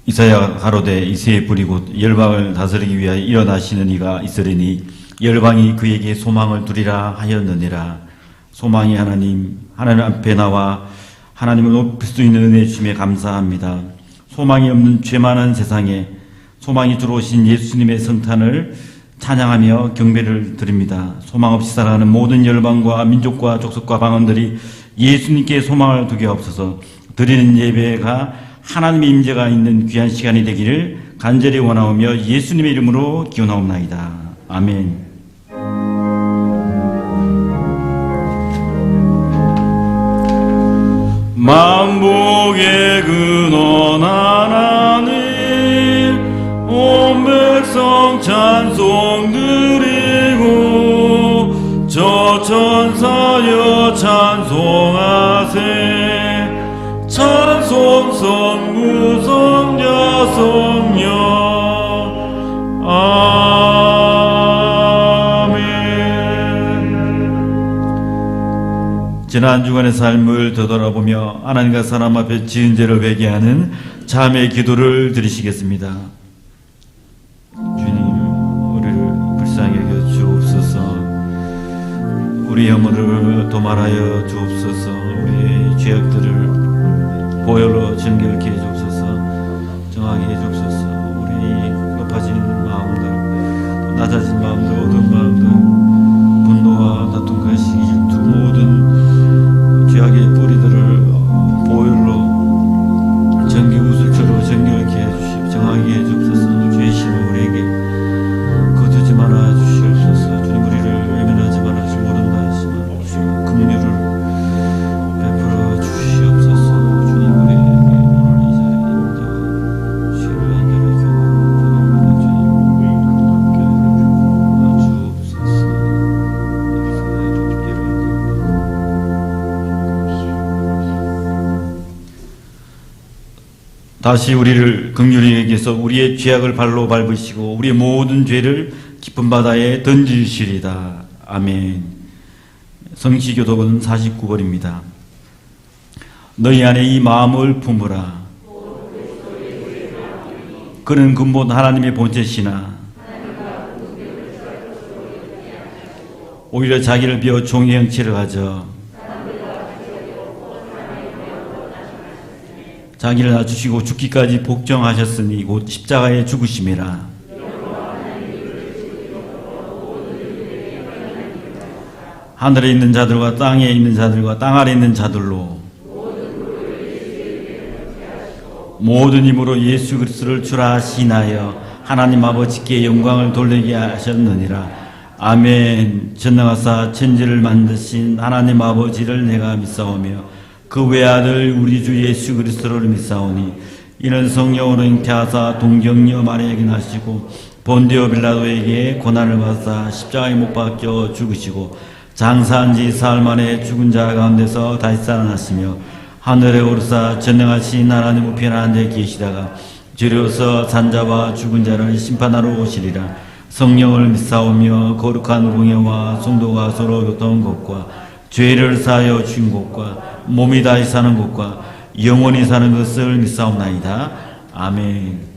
이사야 가로되 이새의 뿌리 곧 열방을 다스리기 위하여 일어나시는 이가 있으리니 열방이 그에게 소망을 두리라 하였느니라. 소망이 하나님 앞에 나와 하나님을 높일 수 있는 은혜 주심에 감사합니다. 소망이 없는 죄 많은 세상에 소망이 들어오신 예수님의 성탄을 찬양하며 경배를 드립니다. 소망 없이 살아가는 모든 열방과 민족과 족속과 방언들이 예수님께 소망을 두게 없어서 드리는 예배가 하나님의 임재가 있는 귀한 시간이 되기를 간절히 원하오며 예수님의 이름으로 기원하옵나이다. 아멘. 만복의 근원 하나님 온 백성 찬송 드리고 저 천사여 찬송하세 찬송 성부 성자 성령 아멘. 지난 주간의 삶을 되돌아보며 하나님과 사람 앞에 지은 죄를 회개하는 자매의 기도를 드리시겠습니다. 주님, 우리를 불쌍히 여겨 주옵소서. 우리 영혼을 도말하여 주옵소서. 우리의 죄악들을 보혈로 정결케 해주옵소서. 정하게 해주옵소서. 우리 높아진 마음들, 낮아진 마음들, 어두운 마음들, 분노와 다툼과 시기, 질투 모든 죄악의 뿌리들을 보혈로 전기구슬처럼 정결케 해주시고 정하게 해주옵소서. 죄심을 우리에게 거두지 말아 주시옵소서. 주님, 우리를 외면하지 말아 주시고 모든 말씀 주시고 긍휼을 베풀어 주시옵소서. 주님, 우리에게 오늘 이 자리에 임자 죄를 한결의 경험을 주님 함께 주옵소서. 다시 우리를 긍휼히 여기서 우리의 죄악을 발로 밟으시고 우리의 모든 죄를 깊은 바다에 던지시리다. 아멘. 성시교독은 49번입니다. 너희 안에 이 마음을 품으라. 그는 근본 하나님의 본체시나 오히려 자기를 비워 종의 형체를 가져 자기를 낮추시고 죽기까지 복종하셨으니 곧 십자가에 죽으심이라. 하늘에 있는 자들과 땅에 있는 자들과 땅 아래 있는 자들로 모든 힘으로 예수 그리스도를 주라 하시나여 하나님 아버지께 영광을 돌리게 하셨느니라. 아멘. 전능하사 천지를 만드신 하나님 아버지를 내가 믿사오며 그 외아들 우리 주 예수 그리스도를 믿사오니 이는 성령으로 잉태하사 동정녀 마리아에게 나시고 본디오 빌라도에게 고난을 받사 십자가에 못 박혀 죽으시고 장사한 지 사흘 만에 죽은 자 가운데서 다시 살아나시며 하늘에 오르사 전능하신 하나님 우편한 데 계시다가 주려서 산자와 죽은 자를 심판하러 오시리라. 성령을 믿사오며 거룩한 공예와 성도가 서로 교통한 것과 죄를 사하여 주신 것과 몸이 다시 사는 것과 영원히 사는 것을 믿사옵나이다. 아멘.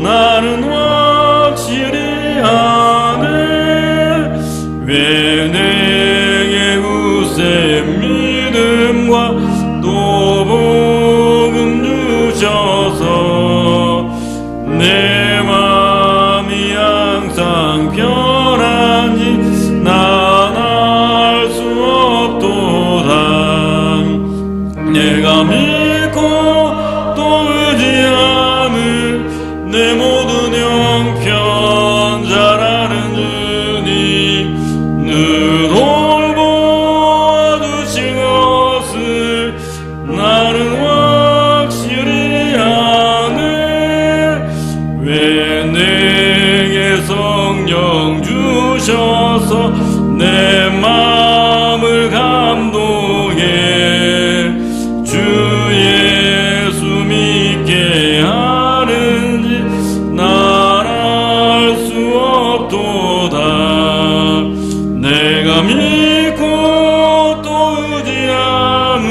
나는 확실히 아네. 왜 내게 굳센 믿음과 또 복음 주셔서 내 맘이 항상 편한지 난 알 수 없도다. 내가 믿고 또 의지하는 내 모든 형편 잘 아는 주님, 늘 돌보아 주신 것을 나는 확실히 아네. 왜 내게 성령 주셔서 내 마음을 감동해 주 예수 믿게 하는지 난 알 수 없도다. 내가 믿고 또 의지하는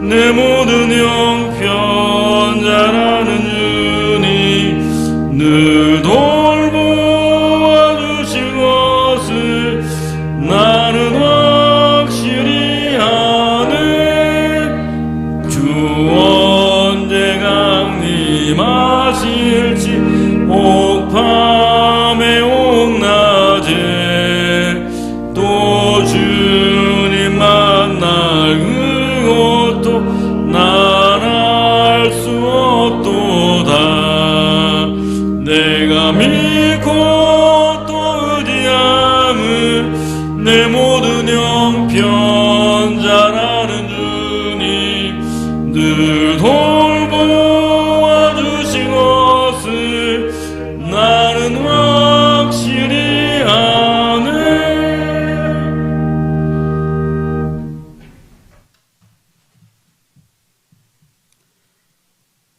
내 모든 형편 잘 아는 주님, 늘 돌보아 주신 것을 나는 확실히 아네. 주 언제 강림하실지 옥밤에 옥낮에 또 주님 만날 그것도 난 알 수 없도다. 내가 믿고 또 의지하는 내 모든 형편 잘 아는 주님, 늘 돌보아 주신 것을 나는 확실히 아네.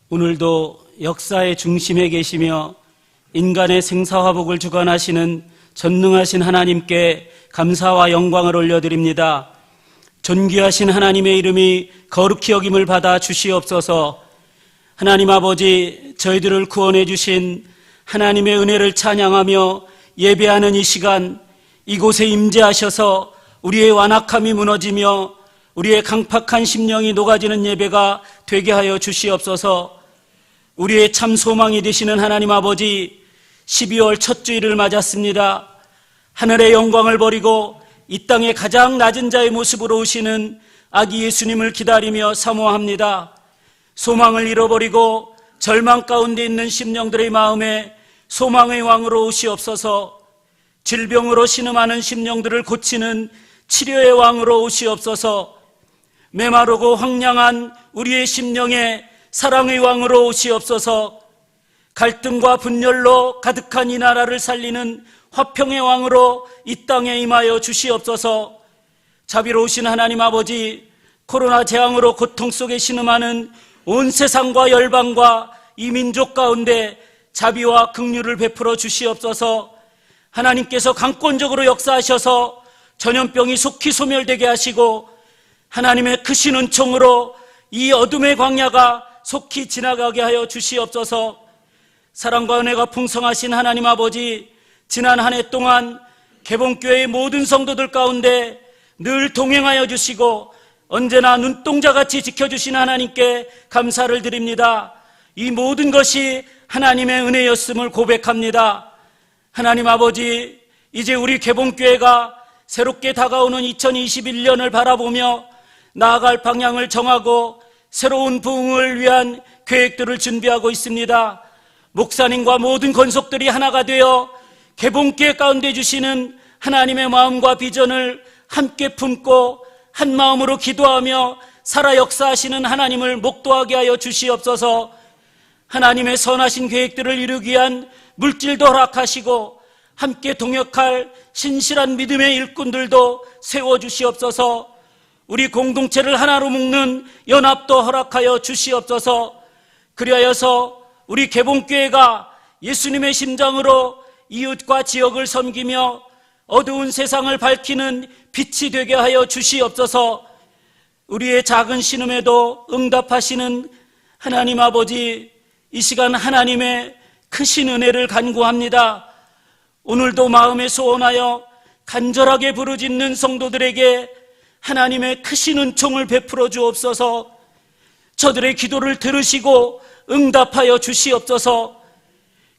오늘도 역사의 중심에 계시며 인간의 생사화복을 주관하시는 전능하신 하나님께 감사와 영광을 올려드립니다. 존귀하신 하나님의 이름이 거룩히 여김을 받아 주시옵소서. 하나님 아버지, 저희들을 구원해 주신 하나님의 은혜를 찬양하며 예배하는 이 시간, 이곳에 임재하셔서 우리의 완악함이 무너지며 우리의 강팍한 심령이 녹아지는 예배가 되게 하여 주시옵소서. 우리의 참 소망이 되시는 하나님 아버지, 12월 첫 주일을 맞았습니다. 하늘의 영광을 버리고 이 땅의 가장 낮은 자의 모습으로 오시는 아기 예수님을 기다리며 사모합니다. 소망을 잃어버리고 절망 가운데 있는 심령들의 마음에 소망의 왕으로 오시옵소서. 질병으로 신음하는 심령들을 고치는 치료의 왕으로 오시옵소서. 메마르고 황량한 우리의 심령에 사랑의 왕으로 오시옵소서. 갈등과 분열로 가득한 이 나라를 살리는 화평의 왕으로 이 땅에 임하여 주시옵소서. 자비로우신 하나님 아버지, 코로나 재앙으로 고통 속에 신음하는 온 세상과 열방과 이 민족 가운데 자비와 긍휼을 베풀어 주시옵소서. 하나님께서 강권적으로 역사하셔서 전염병이 속히 소멸되게 하시고 하나님의 크신 은총으로 이 어둠의 광야가 속히 지나가게 하여 주시옵소서. 사랑과 은혜가 풍성하신 하나님 아버지, 지난 한 해 동안 개봉교회의 모든 성도들 가운데 늘 동행하여 주시고 언제나 눈동자같이 지켜주신 하나님께 감사를 드립니다. 이 모든 것이 하나님의 은혜였음을 고백합니다. 하나님 아버지, 이제 우리 개봉교회가 새롭게 다가오는 2021년을 바라보며 나아갈 방향을 정하고 새로운 부흥을 위한 계획들을 준비하고 있습니다. 목사님과 모든 권속들이 하나가 되어 개봉교회 가운데 주시는 하나님의 마음과 비전을 함께 품고 한 마음으로 기도하며 살아 역사하시는 하나님을 목도하게 하여 주시옵소서. 하나님의 선하신 계획들을 이루기 위한 물질도 허락하시고 함께 동역할 신실한 믿음의 일꾼들도 세워주시옵소서. 우리 공동체를 하나로 묶는 연합도 허락하여 주시옵소서. 그리하여서 우리 개봉교회가 예수님의 심장으로 이웃과 지역을 섬기며 어두운 세상을 밝히는 빛이 되게 하여 주시옵소서. 우리의 작은 신음에도 응답하시는 하나님 아버지, 이 시간 하나님의 크신 은혜를 간구합니다. 오늘도 마음에 소원하여 간절하게 부르짖는 성도들에게 하나님의 크신 은총을 베풀어 주옵소서. 저들의 기도를 들으시고 응답하여 주시옵소서.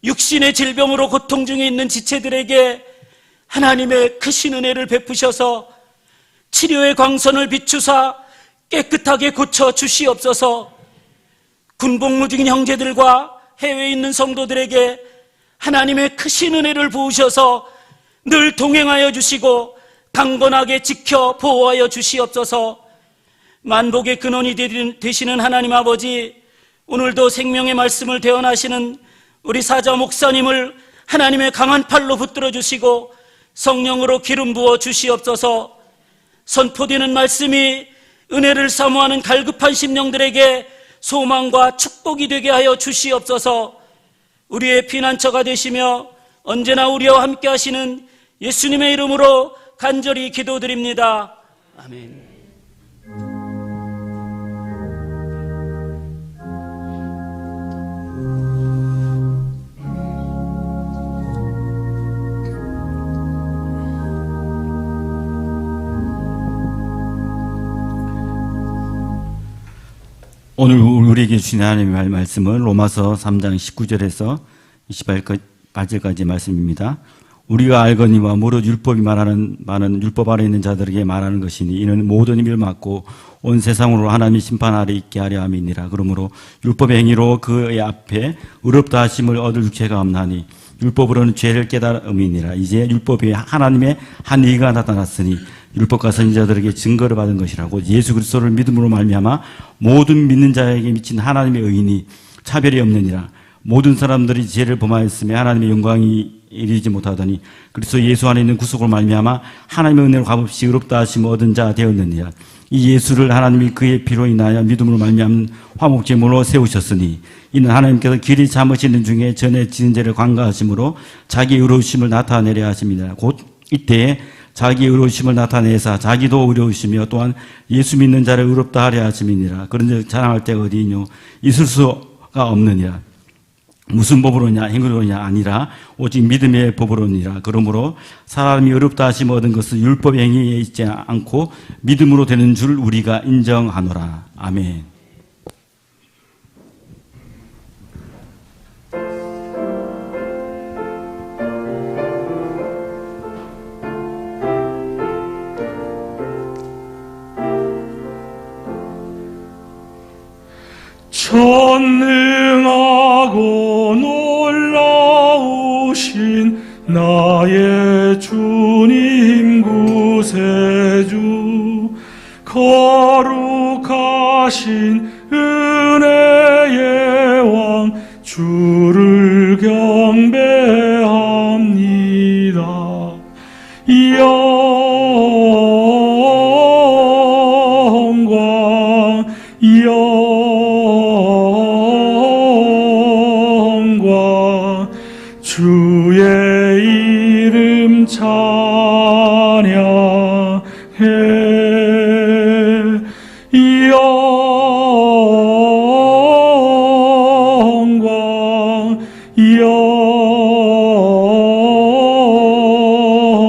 육신의 질병으로 고통 중에 있는 지체들에게 하나님의 크신 은혜를 베푸셔서 치료의 광선을 비추사 깨끗하게 고쳐 주시옵소서. 군복무 중인 형제들과 해외에 있는 성도들에게 하나님의 크신 은혜를 부으셔서 늘 동행하여 주시고 강건하게 지켜 보호하여 주시옵소서. 만복의 근원이 되시는 하나님 아버지, 오늘도 생명의 말씀을 대언하시는 우리 사자 목사님을 하나님의 강한 팔로 붙들어 주시고 성령으로 기름 부어 주시옵소서. 선포되는 말씀이 은혜를 사모하는 갈급한 심령들에게 소망과 축복이 되게 하여 주시옵소서. 우리의 피난처가 되시며 언제나 우리와 함께 하시는 예수님의 이름으로 간절히 기도드립니다. 아멘. 오늘 우리에게 주신 하나님의 말씀은 로마서 3장 19절에서 28절까지 말씀입니다. 우리가 알거니와 무릇 율법이 말하는 바는 율법 아래 있는 자들에게 말하는 것이니 이는 모든 힘을 막고 온 세상으로 하나님의 심판 아래 있게 하려 함이니라. 그러므로 율법의 행위로 그의 앞에 의롭다 하심을 얻을 육체가 없나니 율법으로는 죄를 깨달음이니라. 이제 율법이 하나님의 한 의가 나타났으니 율법과 선지자들에게 증거를 받은 것이라고. 예수 그리스도를 믿음으로 말미암아 모든 믿는 자에게 미친 하나님의 의인이 차별이 없느니라. 모든 사람들이 죄를 범하였으며 하나님의 영광이 이르지 못하더니 그리스도 예수 안에 있는 구속으로 말미암아 하나님의 은혜로 값없이 의롭다 하심을 얻은 자 되었느니라. 이 예수를 하나님이 그의 피로 인하여 믿음으로 말미암은 화목제물로 세우셨으니 이는 하나님께서 길이 참으시는 중에 전에 지은 죄를 관가하심으로 자기의 의로우심을 나타내려 하십니다. 곧 이때에 자기의 의로우심을 나타내사 자기도 의로우시며 또한 예수 믿는 자를 의롭다 하려 하심이니라. 그런즉 자랑할 때가 어디이뇨? 있을 수가 없느니라. 무슨 법으로냐? 행위로냐? 아니라 오직 믿음의 법으로니라. 그러므로 사람이 의롭다 하심을 얻은 것은 율법 행위에 있지 않고 믿음으로 되는 줄 우리가 인정하노라. 아멘. 전능하고 놀라우신 나의 주님 구세주, 거룩하신 은혜의 왕 주를 경배합니다. 영광 주의 이름 찬양해.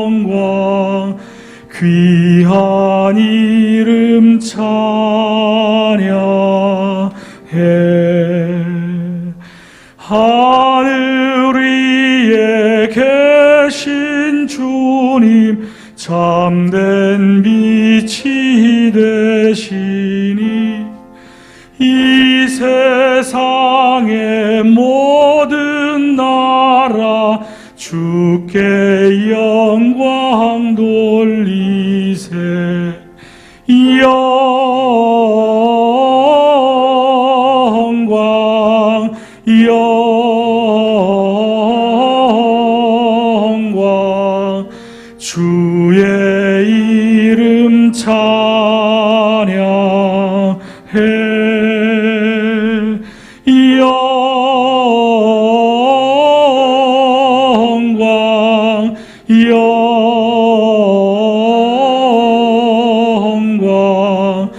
영광 귀한 이름 찬양해. 하늘 위에 계신 주님, 참된 빛이 되시니 이 세상의 모든 나라 주께 영광 돌리세. 영광 주의 이름 찬양해. 영광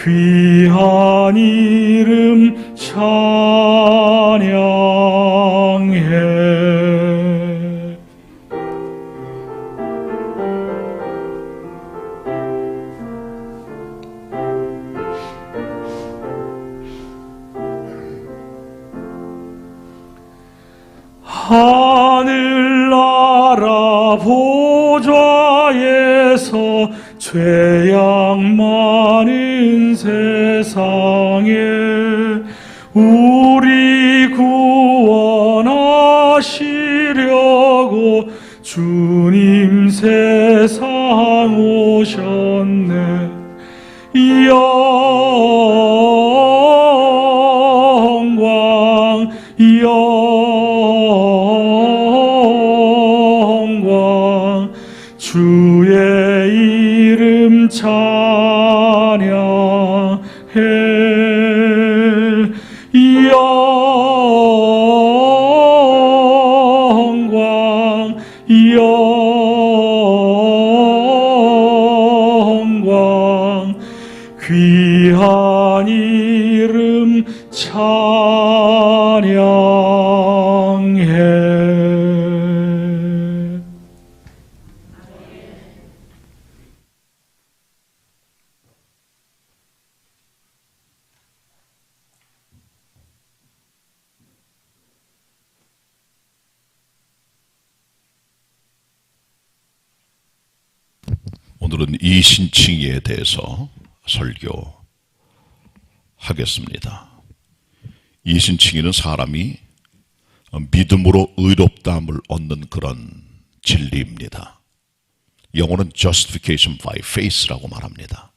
귀한 이름 찬양해. 하늘나라 보좌에서 죄악 많은 세상에 우리 구원하시려고 주님 세상 오셨네. 영광 영광 주의 이름 찬양해. 영광 영광 귀한 이름 찬양해. 오늘은 이신칭의에 대해서 설교하겠습니다. 이신칭의는 사람이 믿음으로 의롭다함을 얻는 그런 진리입니다. 영어는 justification by faith라고 말합니다.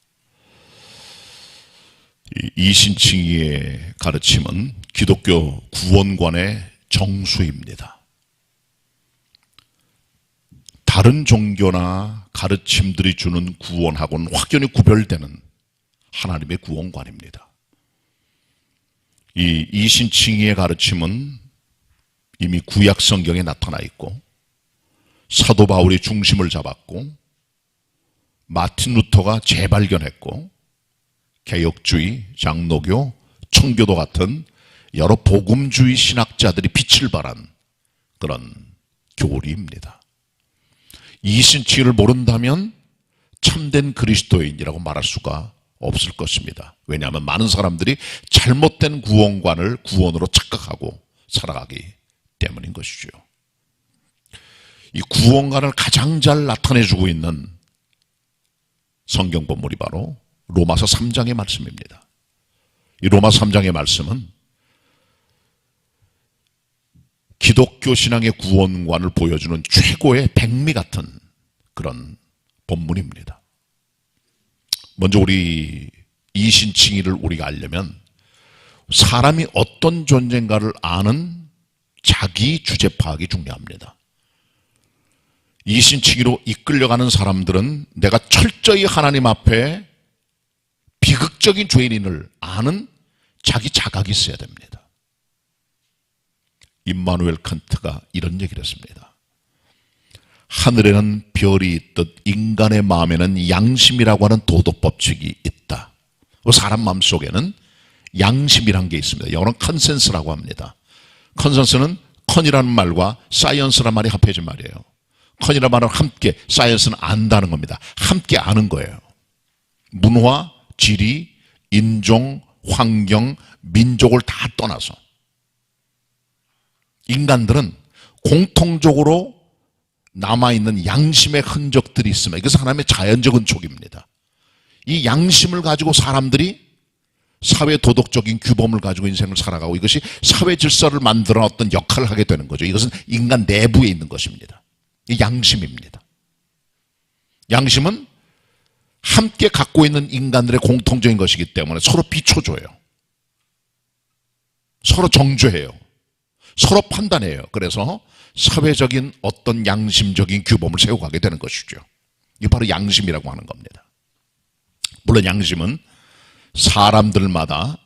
이신칭의의 가르침은 기독교 구원관의 정수입니다. 다른 종교나 가르침들이 주는 구원하고는 확연히 구별되는 하나님의 구원관입니다. 이 이신칭의의 가르침은 이미 구약 성경에 나타나 있고 사도 바울이 중심을 잡았고 마틴 루터가 재발견했고 개혁주의, 장로교, 청교도 같은 여러 복음주의 신학자들이 빛을 발한 그런 교리입니다. 이신칭의를 모른다면 참된 그리스도인이라고 말할 수가 없을 것입니다. 왜냐하면 많은 사람들이 잘못된 구원관을 구원으로 착각하고 살아가기 때문인 것이죠. 이 구원관을 가장 잘 나타내주고 있는 성경 본문이 바로 로마서 3장의 말씀입니다. 이 로마서 3장의 말씀은 기독교 신앙의 구원관을 보여주는 최고의 백미 같은 그런 본문입니다. 먼저 우리 이신칭의를 우리가 알려면 사람이 어떤 존재인가를 아는 자기 주제 파악이 중요합니다. 이신칭의로 이끌려가는 사람들은 내가 철저히 하나님 앞에 비극적인 죄인을 아는 자기 자각이 있어야 됩니다. 임마누엘 칸트가 이런 얘기를 했습니다. 하늘에는 별이 있듯 인간의 마음에는 양심이라고 하는 도덕 법칙이 있다. 사람 마음속에는 양심이란 게 있습니다. 영어는 컨센서라고 합니다. 컨센서는 컨이라는 말과 사이언스라는 말이 합해진 말이에요. 컨이라는 말은 함께, 사이언스는 안다는 겁니다. 함께 아는 거예요. 문화, 지리, 인종, 환경, 민족을 다 떠나서 인간들은 공통적으로 남아있는 양심의 흔적들이 있습니다. 이것은 하나님의 자연적 은촉입니다. 이 양심을 가지고 사람들이 사회 도덕적인 규범을 가지고 인생을 살아가고 이것이 사회 질서를 만들어 어떤 역할을 하게 되는 거죠. 이것은 인간 내부에 있는 것입니다. 이 양심입니다. 양심은 함께 갖고 있는 인간들의 공통적인 것이기 때문에 서로 비춰줘요. 서로 정죄해요. 서로 판단해요. 그래서 사회적인 어떤 양심적인 규범을 세워가게 되는 것이죠. 이게 바로 양심이라고 하는 겁니다. 물론 양심은 사람들마다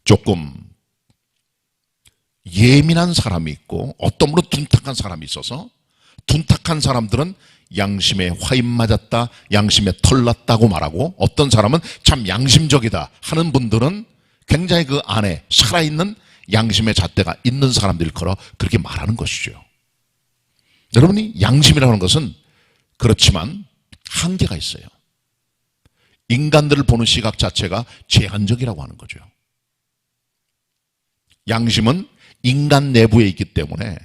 조금 예민한 사람이 있고 어떤 분은 둔탁한 사람이 있어서 둔탁한 사람들은 양심에 화인 맞았다, 양심에 털났다고 말하고 어떤 사람은 참 양심적이다 하는 분들은 굉장히 그 안에 살아있는 양심의 잣대가 있는 사람들 일컬어 그렇게 말하는 것이죠. 여러분이 양심이라는 것은 그렇지만 한계가 있어요. 인간들을 보는 시각 자체가 제한적이라고 하는 거죠. 양심은 인간 내부에 있기 때문에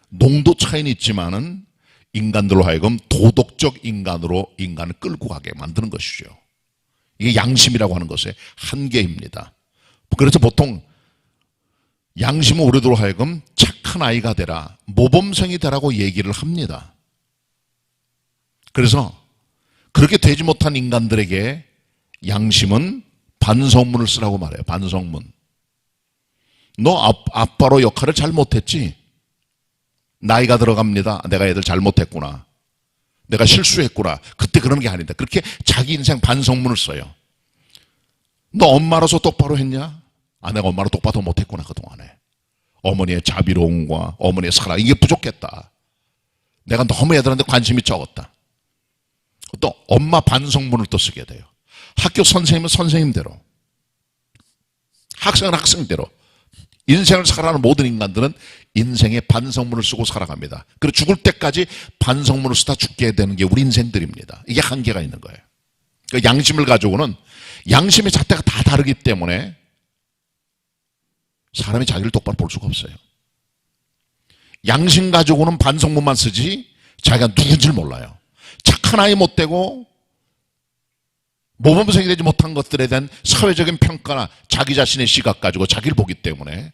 농도 차이는 있지만은 인간들로 하여금 도덕적 인간으로 인간을 끌고 가게 만드는 것이죠. 이게 양심이라고 하는 것의 한계입니다. 그래서 보통 양심은 우리들로 하여금 착한 아이가 되라, 모범생이 되라고 얘기를 합니다. 그래서 그렇게 되지 못한 인간들에게 양심은 반성문을 쓰라고 말해요. 반성문. 너 아빠로 역할을 잘 못했지? 나이가 들어갑니다. 내가 애들 잘못했구나. 내가 실수했구나. 그때 그런 게 아니다. 그렇게 자기 인생 반성문을 써요. 너 엄마로서 똑바로 했냐? 내가 엄마로 똑바로 못했구나 그동안에. 어머니의 자비로움과 어머니의 사랑 이게 부족했다. 내가 너무 애들한테 관심이 적었다. 또 엄마 반성문을 또 쓰게 돼요. 학교 선생님은 선생님대로, 학생은 학생대로, 인생을 살아가는 모든 인간들은 인생의 반성문을 쓰고 살아갑니다. 그리고 죽을 때까지 반성문을 쓰다 죽게 되는 게 우리 인생들입니다. 이게 한계가 있는 거예요. 그러니까 양심을 가지고는 양심의 잣대가 다 다르기 때문에 사람이 자기를 똑바로 볼 수가 없어요. 양심 가지고는 반성문만 쓰지 자기가 누군지를 몰라요. 착한 아이 못되고 모범생이 되지 못한 것들에 대한 사회적인 평가나 자기 자신의 시각 가지고 자기를 보기 때문에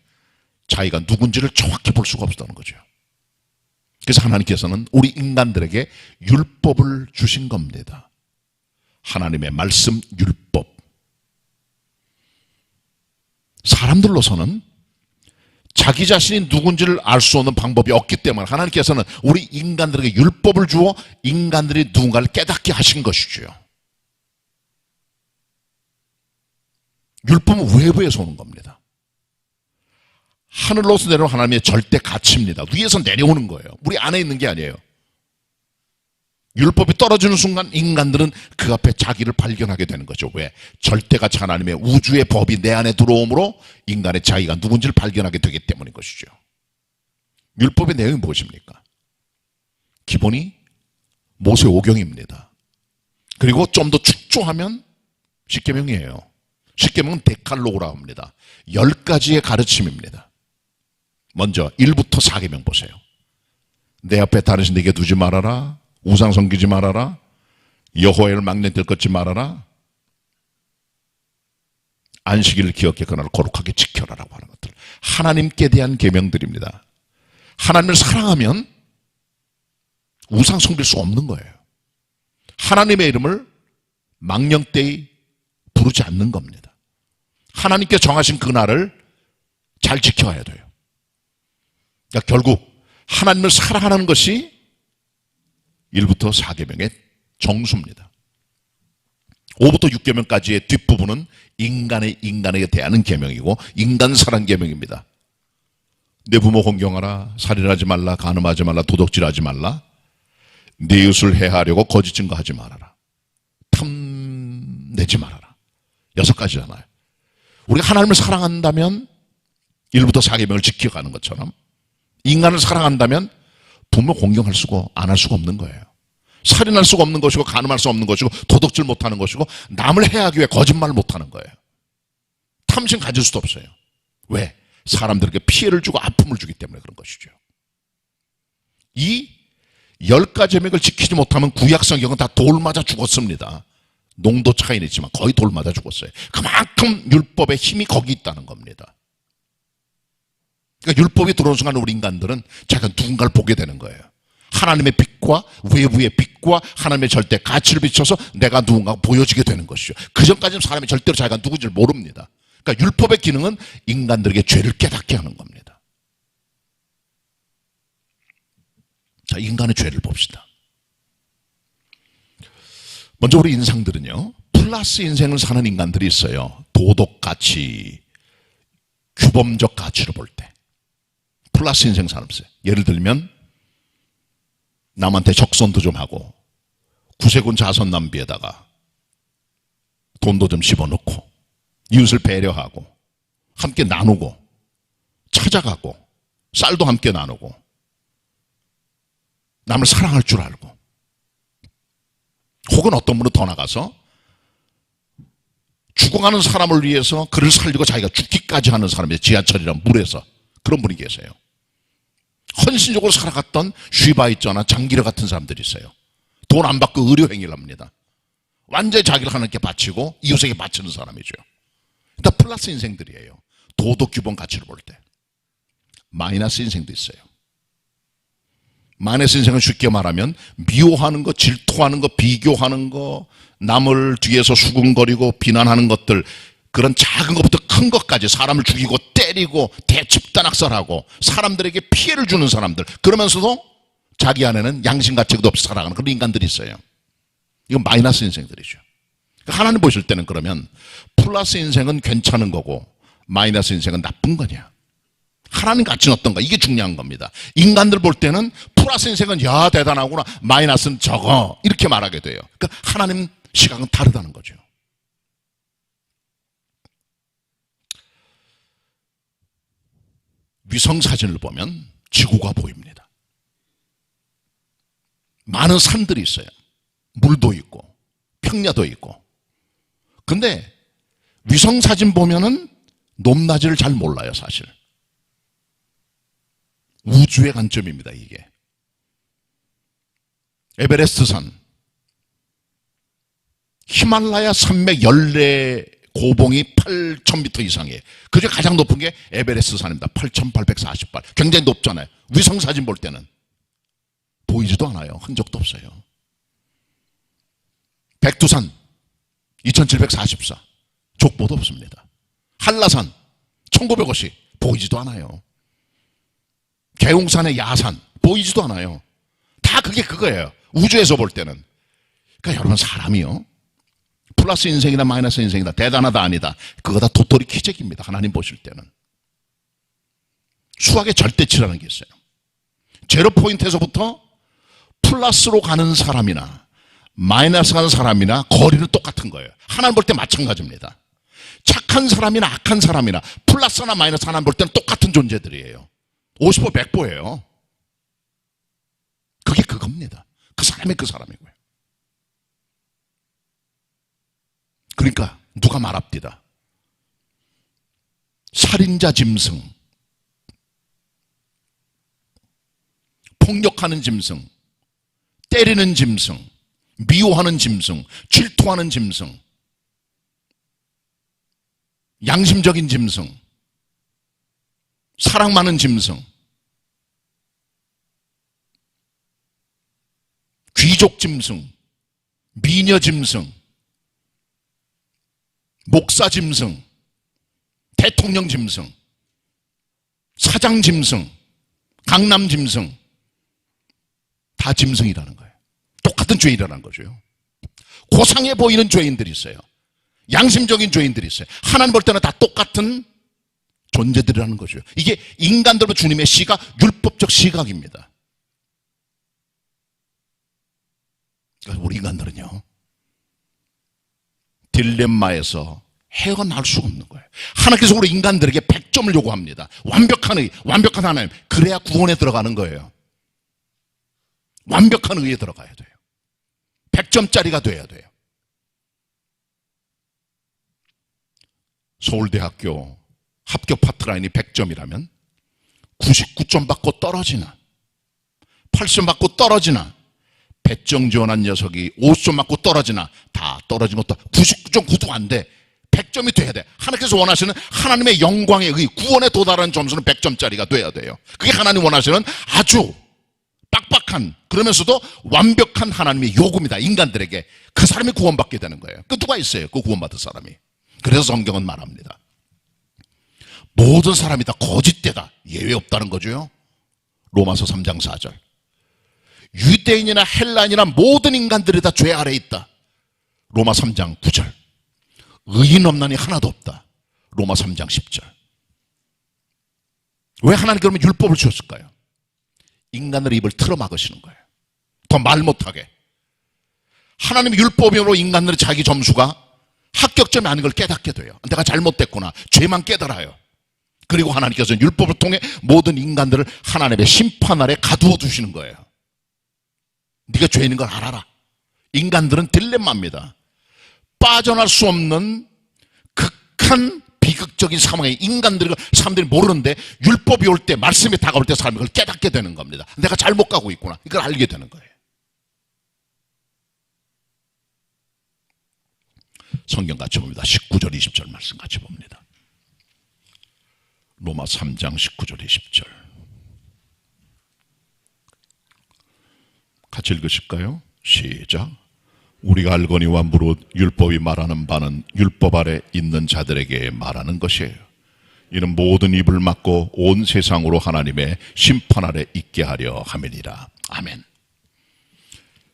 자기가 누군지를 정확히 볼 수가 없다는 거죠. 그래서 하나님께서는 우리 인간들에게 율법을 주신 겁니다. 하나님의 말씀 율법. 사람들로서는 자기 자신이 누군지를 알 수 없는 방법이 없기 때문에 하나님께서는 우리 인간들에게 율법을 주어 인간들이 누군가를 깨닫게 하신 것이죠. 율법은 외부에서 오는 겁니다. 하늘로서 내려오는 하나님의 절대 가치입니다. 위에서 내려오는 거예요. 우리 안에 있는 게 아니에요. 율법이 떨어지는 순간 인간들은 그 앞에 자기를 발견하게 되는 거죠. 왜? 절대가치 하나님의 우주의 법이 내 안에 들어오므로 인간의 자기가 누군지를 발견하게 되기 때문인 것이죠. 율법의 내용이 무엇입니까? 기본이 모세오경입니다. 그리고 좀 더 축조하면 십계명이에요. 십계명은 데칼로그라고 합니다. 10가지의 가르침입니다. 먼저 1부터 4계명 보세요. 내 앞에 다른 신 네게 두지 말아라. 우상 섬기지 말아라. 여호와를 망령될 것지 말아라. 안식일을 기억해 그날을 거룩하게 지켜라라고 하는 것들. 하나님께 대한 계명들입니다. 하나님을 사랑하면 우상 섬길 수 없는 거예요. 하나님의 이름을 망령되이 부르지 않는 겁니다. 하나님께 정하신 그날을 잘 지켜야 돼요. 그러니까 결국 하나님을 사랑하는 것이 1부터 4계명의 정수입니다. 5부터 6계명까지의 뒷부분은 인간에게 대하는 계명이고 인간 사랑 계명입니다. 내 부모 공경하라, 살인하지 말라, 간음하지 말라, 도둑질하지 말라, 내 이웃을 해하려고 거짓 증거하지 말아라, 탐내지 말아라. 6가지잖아요. 우리가 하나님을 사랑한다면 1부터 4계명을 지켜가는 것처럼 인간을 사랑한다면 부모 공경할 수가 안 할 수가 없는 거예요. 살인할 수가 없는 것이고 간음할 수 없는 것이고 도둑질 못하는 것이고 남을 해하기 위해 거짓말을 못하는 거예요. 탐심 가질 수도 없어요. 왜? 사람들에게 피해를 주고 아픔을 주기 때문에 그런 것이죠. 이 10가지 계명을 지키지 못하면 구약 성경은 다 돌 맞아 죽었습니다. 농도 차이는 있지만 거의 돌 맞아 죽었어요. 그만큼 율법의 힘이 거기 있다는 겁니다. 그러니까 율법이 들어오는 순간 우리 인간들은 자기가 누군가를 보게 되는 거예요. 하나님의 빛과 외부의 빛과 하나님의 절대 가치를 비춰서 내가 누군가 보여지게 되는 것이죠. 그 전까지는 사람이 절대로 자기가 누군지를 모릅니다. 그러니까 율법의 기능은 인간들에게 죄를 깨닫게 하는 겁니다. 자, 인간의 죄를 봅시다. 먼저 우리 인상들은요, 플러스 인생을 사는 인간들이 있어요. 도덕 가치, 규범적 가치로 볼 때. 플러스 인생 사람 있어요. 예를 들면 남한테 적선도 좀 하고 구세군 자선 낭비에다가 돈도 좀 집어넣고 이웃을 배려하고 함께 나누고 찾아가고 쌀도 함께 나누고 남을 사랑할 줄 알고, 혹은 어떤 분은 더 나가서 죽어가는 사람을 위해서 그를 살리고 자기가 죽기까지 하는 사람이 지하철이랑 물에서 그런 분이 계세요. 헌신적으로 살아갔던 슈바이처나 장기르 같은 사람들이 있어요. 돈 안 받고 의료 행위를 합니다. 완전히 자기를 하나님께 바치고 이웃에게 바치는 사람이죠. 일단 플러스 인생들이에요. 도덕 규범 가치를 볼 때. 마이너스 인생도 있어요. 마이너스 인생은 쉽게 말하면 미워하는 거, 질투하는 거, 비교하는 거, 남을 뒤에서 수군거리고 비난하는 것들, 그런 작은 것부터 큰 것까지 사람을 죽이고 때리고 대집단학살하고 사람들에게 피해를 주는 사람들, 그러면서도 자기 안에는 양심 가치도 없이 살아가는 그런 인간들이 있어요. 이건 마이너스 인생들이죠. 하나님 보실 때는 그러면 플러스 인생은 괜찮은 거고 마이너스 인생은 나쁜 거냐, 하나님 가치는 어떤가, 이게 중요한 겁니다. 인간들 볼 때는 플러스 인생은 야 대단하구나, 마이너스는 저거, 이렇게 말하게 돼요. 그러니까 하나님 시각은 다르다는 거죠. 위성 사진을 보면 지구가 보입니다. 많은 산들이 있어요. 물도 있고 평야도 있고. 근데 위성 사진 보면은 높낮이를 잘 몰라요, 사실. 우주의 관점입니다, 이게. 에베레스트 산, 히말라야 산맥 연례 고봉이 8,000m 이상이에요. 그중에 가장 높은 게 에베레스트 산입니다. 8,848. 굉장히 높잖아요. 위성 사진 볼 때는 보이지도 않아요. 흔적도 없어요. 백두산 2,744. 족보도 없습니다. 한라산 1,950. 보이지도 않아요. 계룡산의 야산 보이지도 않아요. 다 그게 그거예요. 우주에서 볼 때는. 그러니까 여러분, 사람이요, 플러스 인생이다 마이너스 인생이다, 대단하다 아니다, 그거 다 도토리 키재기입니다. 하나님 보실 때는. 수학의 절대치라는 게 있어요. 제로 포인트에서부터 플러스로 가는 사람이나 마이너스 가는 사람이나 거리는 똑같은 거예요. 하나님 볼 때 마찬가지입니다. 착한 사람이나 악한 사람이나 플러스나 마이너스 하나님 볼 때는 똑같은 존재들이에요. 50보 100보예요. 그게 그겁니다. 그 사람이 그 사람이고요. 그러니까 누가 말합디다. 살인자 짐승, 폭력하는 짐승, 때리는 짐승, 미워하는 짐승, 질투하는 짐승, 양심적인 짐승, 사랑 많은 짐승, 귀족 짐승, 미녀 짐승, 목사 짐승, 대통령 짐승, 사장 짐승, 강남 짐승, 다 짐승이라는 거예요. 똑같은 죄인이라는 거죠. 고상해 보이는 죄인들이 있어요. 양심적인 죄인들이 있어요. 하나님 볼 때는 다 똑같은 존재들이라는 거죠. 이게 인간들과 주님의 시각, 율법적 시각입니다. 그래서 우리 인간들은요, 딜레마에서 헤어날 수가 없는 거예요. 하나님께서 우리 인간들에게 100점을 요구합니다. 완벽한 의, 완벽한 하나님, 그래야 구원에 들어가는 거예요. 완벽한 의에 들어가야 돼요. 100점짜리가 돼야 돼요. 서울대학교 합격 파트라인이 100점이라면 99점 받고 떨어지나 80점 받고 떨어지나 배정 지원한 녀석이 50점 맞고 떨어지나 다 떨어진 것도 99.9도 안 돼. 100점이 돼야 돼. 하나님께서 원하시는 하나님의 영광의 의, 구원에 도달하는 점수는 100점짜리가 돼야 돼요. 그게 하나님 원하시는 아주 빡빡한, 그러면서도 완벽한 하나님의 요구입니다. 인간들에게. 그 사람이 구원받게 되는 거예요. 그 누가 있어요? 그 구원받은 사람이. 그래서 성경은 말합니다. 모든 사람이 다 거짓되다. 예외 없다는 거죠. 로마서 3장 4절. 유대인이나 헬라인이나 모든 인간들이 다 죄 아래에 있다. 로마 3장 9절. 의인 없나니 하나도 없다. 로마 3장 10절. 왜 하나님 그러면 율법을 주셨을까요? 인간들의 입을 틀어막으시는 거예요. 더 말 못하게. 하나님의 율법으로 인간들의 자기 점수가 합격점이 아닌 걸 깨닫게 돼요. 내가 잘못됐구나. 죄만 깨달아요. 그리고 하나님께서는 율법을 통해 모든 인간들을 하나님의 심판 아래 가두어 두시는 거예요. 네가 죄인인 걸 알아라. 인간들은 딜레마입니다. 빠져날 수 없는 극한 비극적인 상황에 사람들이 모르는데 율법이 올 때, 말씀이 다가올 때 사람이 그걸 깨닫게 되는 겁니다. 내가 잘못 가고 있구나. 이걸 알게 되는 거예요. 성경 같이 봅니다. 19절 20절 말씀 같이 봅니다. 로마 3장 19절 20절 같이 읽으실까요? 시작. 우리가 알거니와 무릇 율법이 말하는 바는 율법 아래 있는 자들에게 말하는 것이에요. 이는 모든 입을 막고 온 세상으로 하나님의 심판 아래 있게 하려 함이니라. 아멘.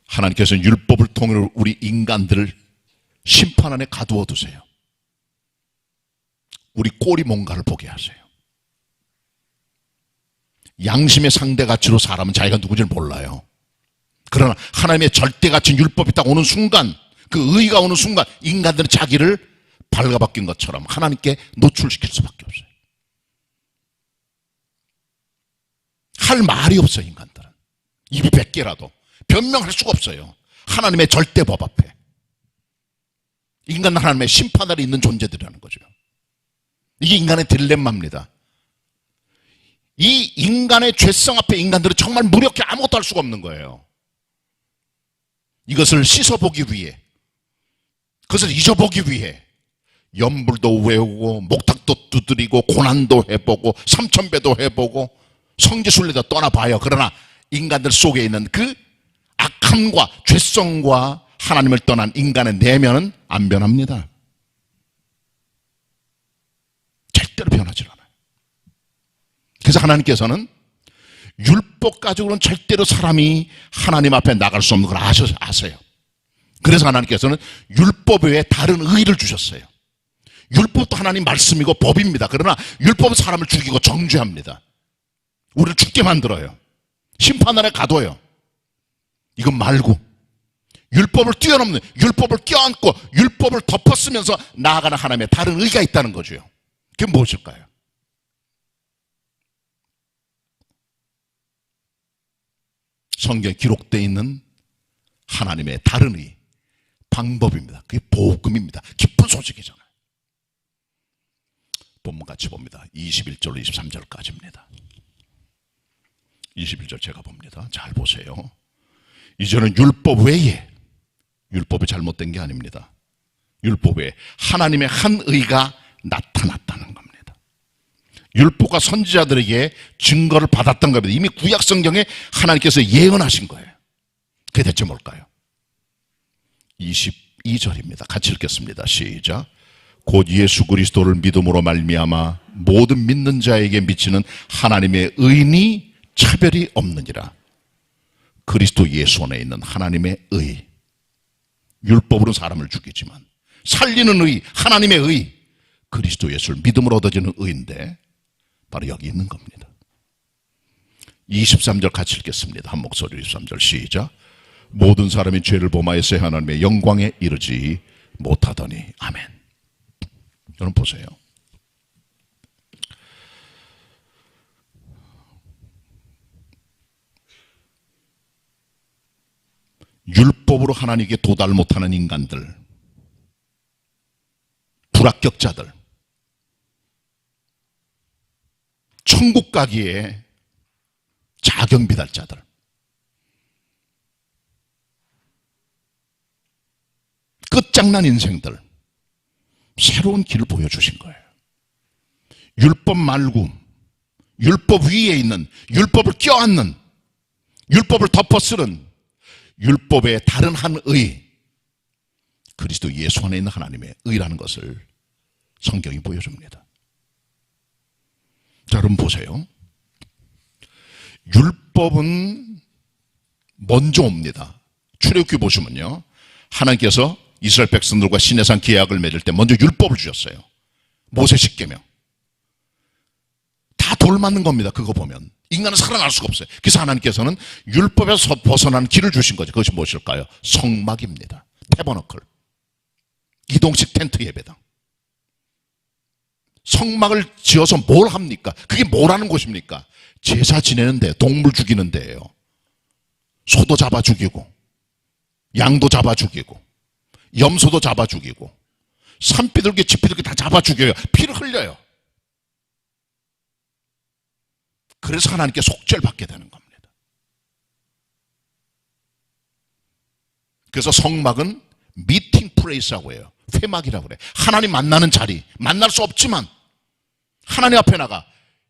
하나님께서는 율법을 통해 우리 인간들을 심판 안에 가두어 두세요. 우리 꼴이 뭔가를 보게 하세요. 양심의 상대 가치로 사람은 자기가 누군지를 몰라요. 그러나 하나님의 절대가치 율법이 딱 오는 순간, 그 의의가 오는 순간 인간들은 자기를 발가벗긴 것처럼 하나님께 노출시킬 수밖에 없어요. 할 말이 없어요. 인간들은 입이 100개라도 변명할 수가 없어요. 하나님의 절대법 앞에. 인간은 하나님의 심판 아래 있는 존재들이라는 거죠. 이게 인간의 딜레마입니다. 이 인간의 죄성 앞에 인간들은 정말 무력해 아무것도 할 수가 없는 거예요. 이것을 씻어보기 위해, 그것을 잊어보기 위해 연불도 외우고 목탁도 두드리고 고난도 해보고 삼천배도 해보고 성지순례도 떠나봐요. 그러나 인간들 속에 있는 그 악함과 죄성과 하나님을 떠난 인간의 내면은 안 변합니다. 절대로 변하지 않아요. 그래서 하나님께서는 율법 가지고는 절대로 사람이 하나님 앞에 나갈 수 없는 걸 아세요. 그래서 하나님께서는 율법 외에 다른 의의를 주셨어요. 율법도 하나님 말씀이고 법입니다. 그러나 율법은 사람을 죽이고 정죄합니다. 우리를 죽게 만들어요. 심판 아래 가둬요. 이건 말고 율법을 뛰어넘는, 율법을 껴안고 율법을 덮어쓰면서 나아가는 하나님의 다른 의가 있다는 거죠. 그게 무엇일까요? 성경에 기록되어 있는 하나님의 다른 의, 방법입니다. 그게 복음입니다. 기쁜 소식이잖아요. 본문 같이 봅니다. 21절로 23절까지입니다. 21절 제가 봅니다. 잘 보세요. 이제는 율법 외에, 율법이 잘못된 게 아닙니다. 율법 외에 하나님의 한 의가 나타났다는 겁니다. 율법과 선지자들에게 증거를 받았던 겁니다. 이미 구약 성경에 하나님께서 예언하신 거예요. 그게 대체 뭘까요? 22절입니다. 같이 읽겠습니다. 시작. 곧 예수 그리스도를 믿음으로 말미암아 모든 믿는 자에게 미치는 하나님의 의인이 차별이 없느니라. 그리스도 예수 안에 있는 하나님의 의. 율법으로는 사람을 죽이지만 살리는 의, 하나님의 의, 그리스도 예수를 믿음으로 얻어지는 의인데 바로 여기 있는 겁니다. 23절 같이 읽겠습니다. 한 목소리로 23절 시작. 모든 사람이 죄를 범하여서 하나님의 영광에 이르지 못하더니. 아멘. 여러분 보세요. 율법으로 하나님께 도달 못하는 인간들, 불합격자들, 천국 가기에 자경비달자들, 끝장난 인생들, 새로운 길을 보여주신 거예요. 율법 말고 율법 위에 있는, 율법을 껴안는, 율법을 덮어쓰는 율법의 다른 한 의, 그리스도 예수 안에 있는 하나님의 의라는 것을 성경이 보여줍니다. 자, 여러분 보세요. 율법은 먼저 옵니다. 출애굽기 보시면요, 하나님께서 이스라엘 백성들과 시내산 계약을 맺을 때 먼저 율법을 주셨어요. 모세 십계명. 다 돌맞는 겁니다. 그거 보면 인간은 살아날 수가 없어요. 그래서 하나님께서는 율법에서 벗어나는 길을 주신 거죠. 그것이 무엇일까요? 성막입니다. 태버너클, 이동식 텐트 예배당. 성막을 지어서 뭘 합니까? 그게 뭐라는 곳입니까? 제사 지내는데, 동물 죽이는 데예요. 소도 잡아 죽이고, 양도 잡아 죽이고, 염소도 잡아 죽이고, 산비둘기, 쥐비둘기 다 잡아 죽여요. 피를 흘려요. 그래서 하나님께 속죄를 받게 되는 겁니다. 그래서 성막은 미팅 플레이스라고 해요. 회막이라고 그래. 하나님 만나는 자리. 만날 수 없지만 하나님 앞에 나가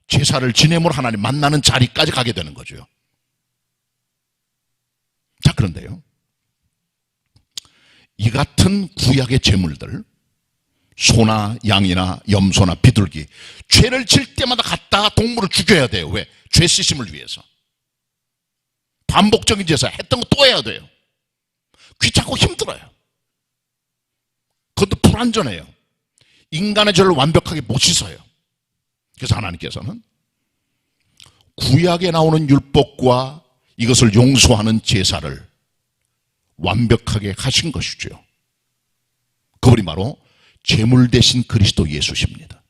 제사를 지내므로 하나님 만나는 자리까지 가게 되는 거죠. 자, 그런데요, 이 같은 구약의 제물들, 소나 양이나 염소나 비둘기, 죄를 질 때마다 갖다가 동물을 죽여야 돼요. 왜? 죄 씻음을 위해서. 반복적인 제사 했던 거 또 해야 돼요. 귀찮고 힘들어요. 그것도 불완전해요. 인간의 죄를 완벽하게 못 씻어요. 그래서 하나님께서는 구약에 나오는 율법과 이것을 용서하는 제사를 완벽하게 하신 것이죠. 그분이 바로 제물 대신 그리스도 예수십니다.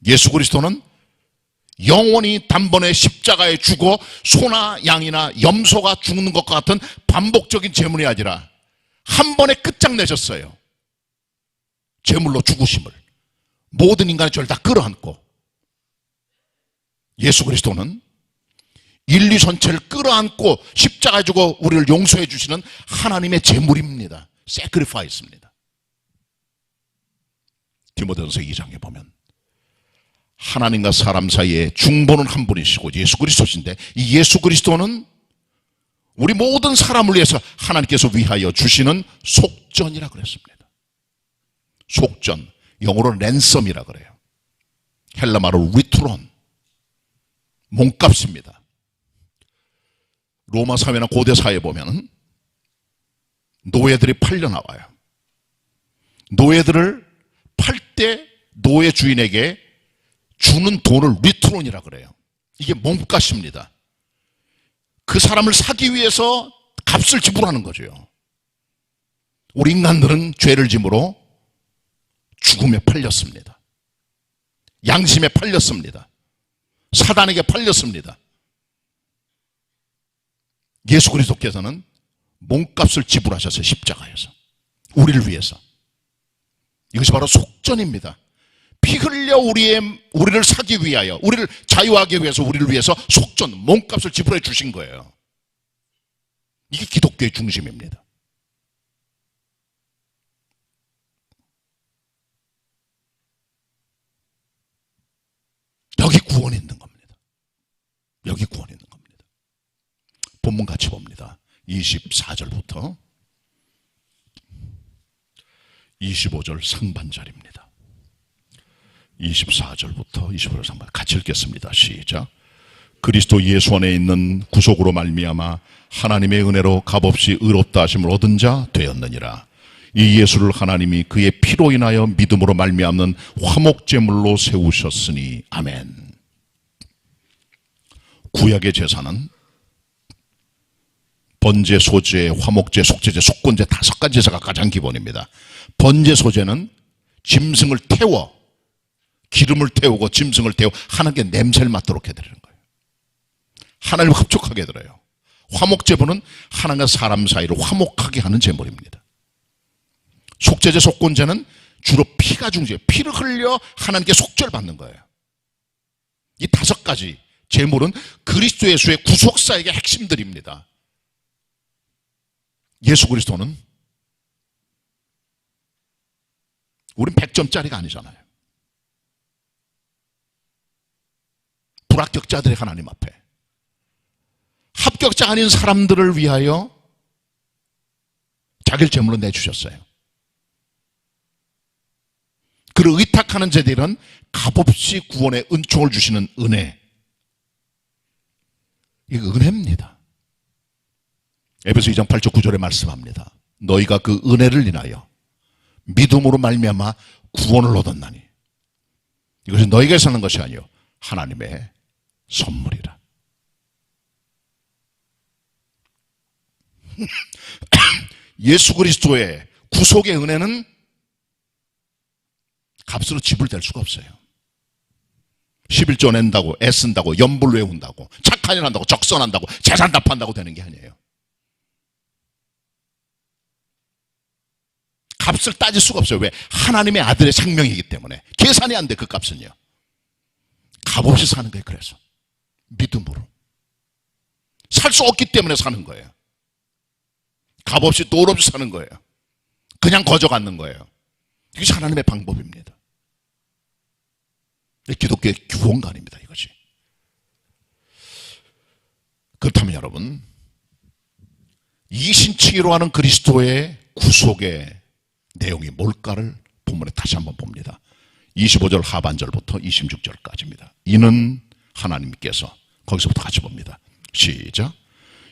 예수 그리스도는 영원히 단번에 십자가에 죽어 소나 양이나 염소가 죽는 것과 같은 반복적인 제물이 아니라 한 번에 끝장내셨어요. 제물로 죽으심을. 모든 인간의 죄를 다 끌어안고. 예수 그리스도는 인류 전체를 끌어안고 십자가에 죽어 우리를 용서해 주시는 하나님의 제물입니다. sacrifice입니다. 디모데전서 2장에 보면 하나님과 사람 사이에 중보는 한 분이시고 예수 그리스도신데, 이 예수 그리스도는 우리 모든 사람을 위해서 하나님께서 위하여 주시는 속전이라 그랬습니다. 속전, 영어로 랜섬이라 그래요. 헬라말로 리트론, 몸값입니다. 로마 사회나 고대 사회에 보면 노예들이 팔려 나와요. 노예들을 팔 때 노예 주인에게 주는 돈을 리트론이라 그래요. 이게 몸값입니다. 그 사람을 사기 위해서 값을 지불하는 거죠. 우리 인간들은 죄를 짐으로 죽음에 팔렸습니다. 양심에 팔렸습니다. 사단에게 팔렸습니다. 예수 그리스도께서는 몸값을 지불하셨어요. 십자가에서. 우리를 위해서. 이것이 바로 속전입니다. 피 흘려 우리를 사기 위하여, 우리를 자유하기 위해서, 우리를 위해서 속전, 몸값을 지불해 주신 거예요. 이게 기독교의 중심입니다. 여기 구원이 있는 겁니다. 여기 구원이 있는 겁니다. 본문 같이 봅니다. 24절부터 25절 상반절입니다. 24절부터 25절 상반 같이 읽겠습니다. 시작. 그리스도 예수 안에 있는 구속으로 말미암아 하나님의 은혜로 값없이 의롭다 하심을 얻은 자 되었느니라. 이 예수를 하나님이 그의 피로 인하여 믿음으로 말미암는 화목제물로 세우셨으니 아멘. 구약의 제사는 번제, 소제, 화목제, 속제제, 속건제 5가지 제사가 가장 기본입니다. 번제, 소제는 짐승을 태워, 기름을 태우고 짐승을 태워 하나님께 냄새를 맡도록 해드리는 거예요. 하나님을 흡족하게 해드려요. 화목제물은 하나님과 사람 사이를 화목하게 하는 제물입니다. 속제제, 속건제는 주로 피가 중요해요. 피를 흘려 하나님께 속죄를 받는 거예요. 이 5가지 제물은 그리스도 예수의 구속사역의 핵심들입니다. 예수 그리스도는 우린 100점짜리가 아니잖아요. 불합격자들의 하나님 앞에 합격자 아닌 사람들을 위하여 자기를 제물로 내주셨어요. 그를 의탁하는 자들은 값없이 구원의 은총을 주시는 은혜. 이거 은혜입니다. 에베소 2장 8절 9절에 말씀합니다. 너희가 그 은혜를 인하여 믿음으로 말미암아 구원을 얻었나니 이것이 너희가 사는 것이 아니요 하나님의 선물이라. 예수 그리스도의 구속의 은혜는 값으로 지불될 수가 없어요. 11조 낸다고 애쓴다고 연불 외운다고 착한 일 한다고 적선한다고 재산 다 판다고 되는 게 아니에요. 값을 따질 수가 없어요. 왜? 하나님의 아들의 생명이기 때문에. 계산이 안 돼, 그 값은요. 값없이 사는 거예요. 그래서 믿음으로 살 수 없기 때문에 사는 거예요. 값없이 돈 없이 사는 거예요. 그냥 거저 갖는 거예요. 이것이 하나님의 방법입니다. 기독교의 구원관입니다, 이것이. 그렇다면 여러분, 이신칭의로 하는 그리스도의 구속의 내용이 뭘까를 본문에 다시 한번 봅니다. 25절 하반절부터 26절까지입니다. 이는 하나님께서, 거기서부터 같이 봅니다. 시작.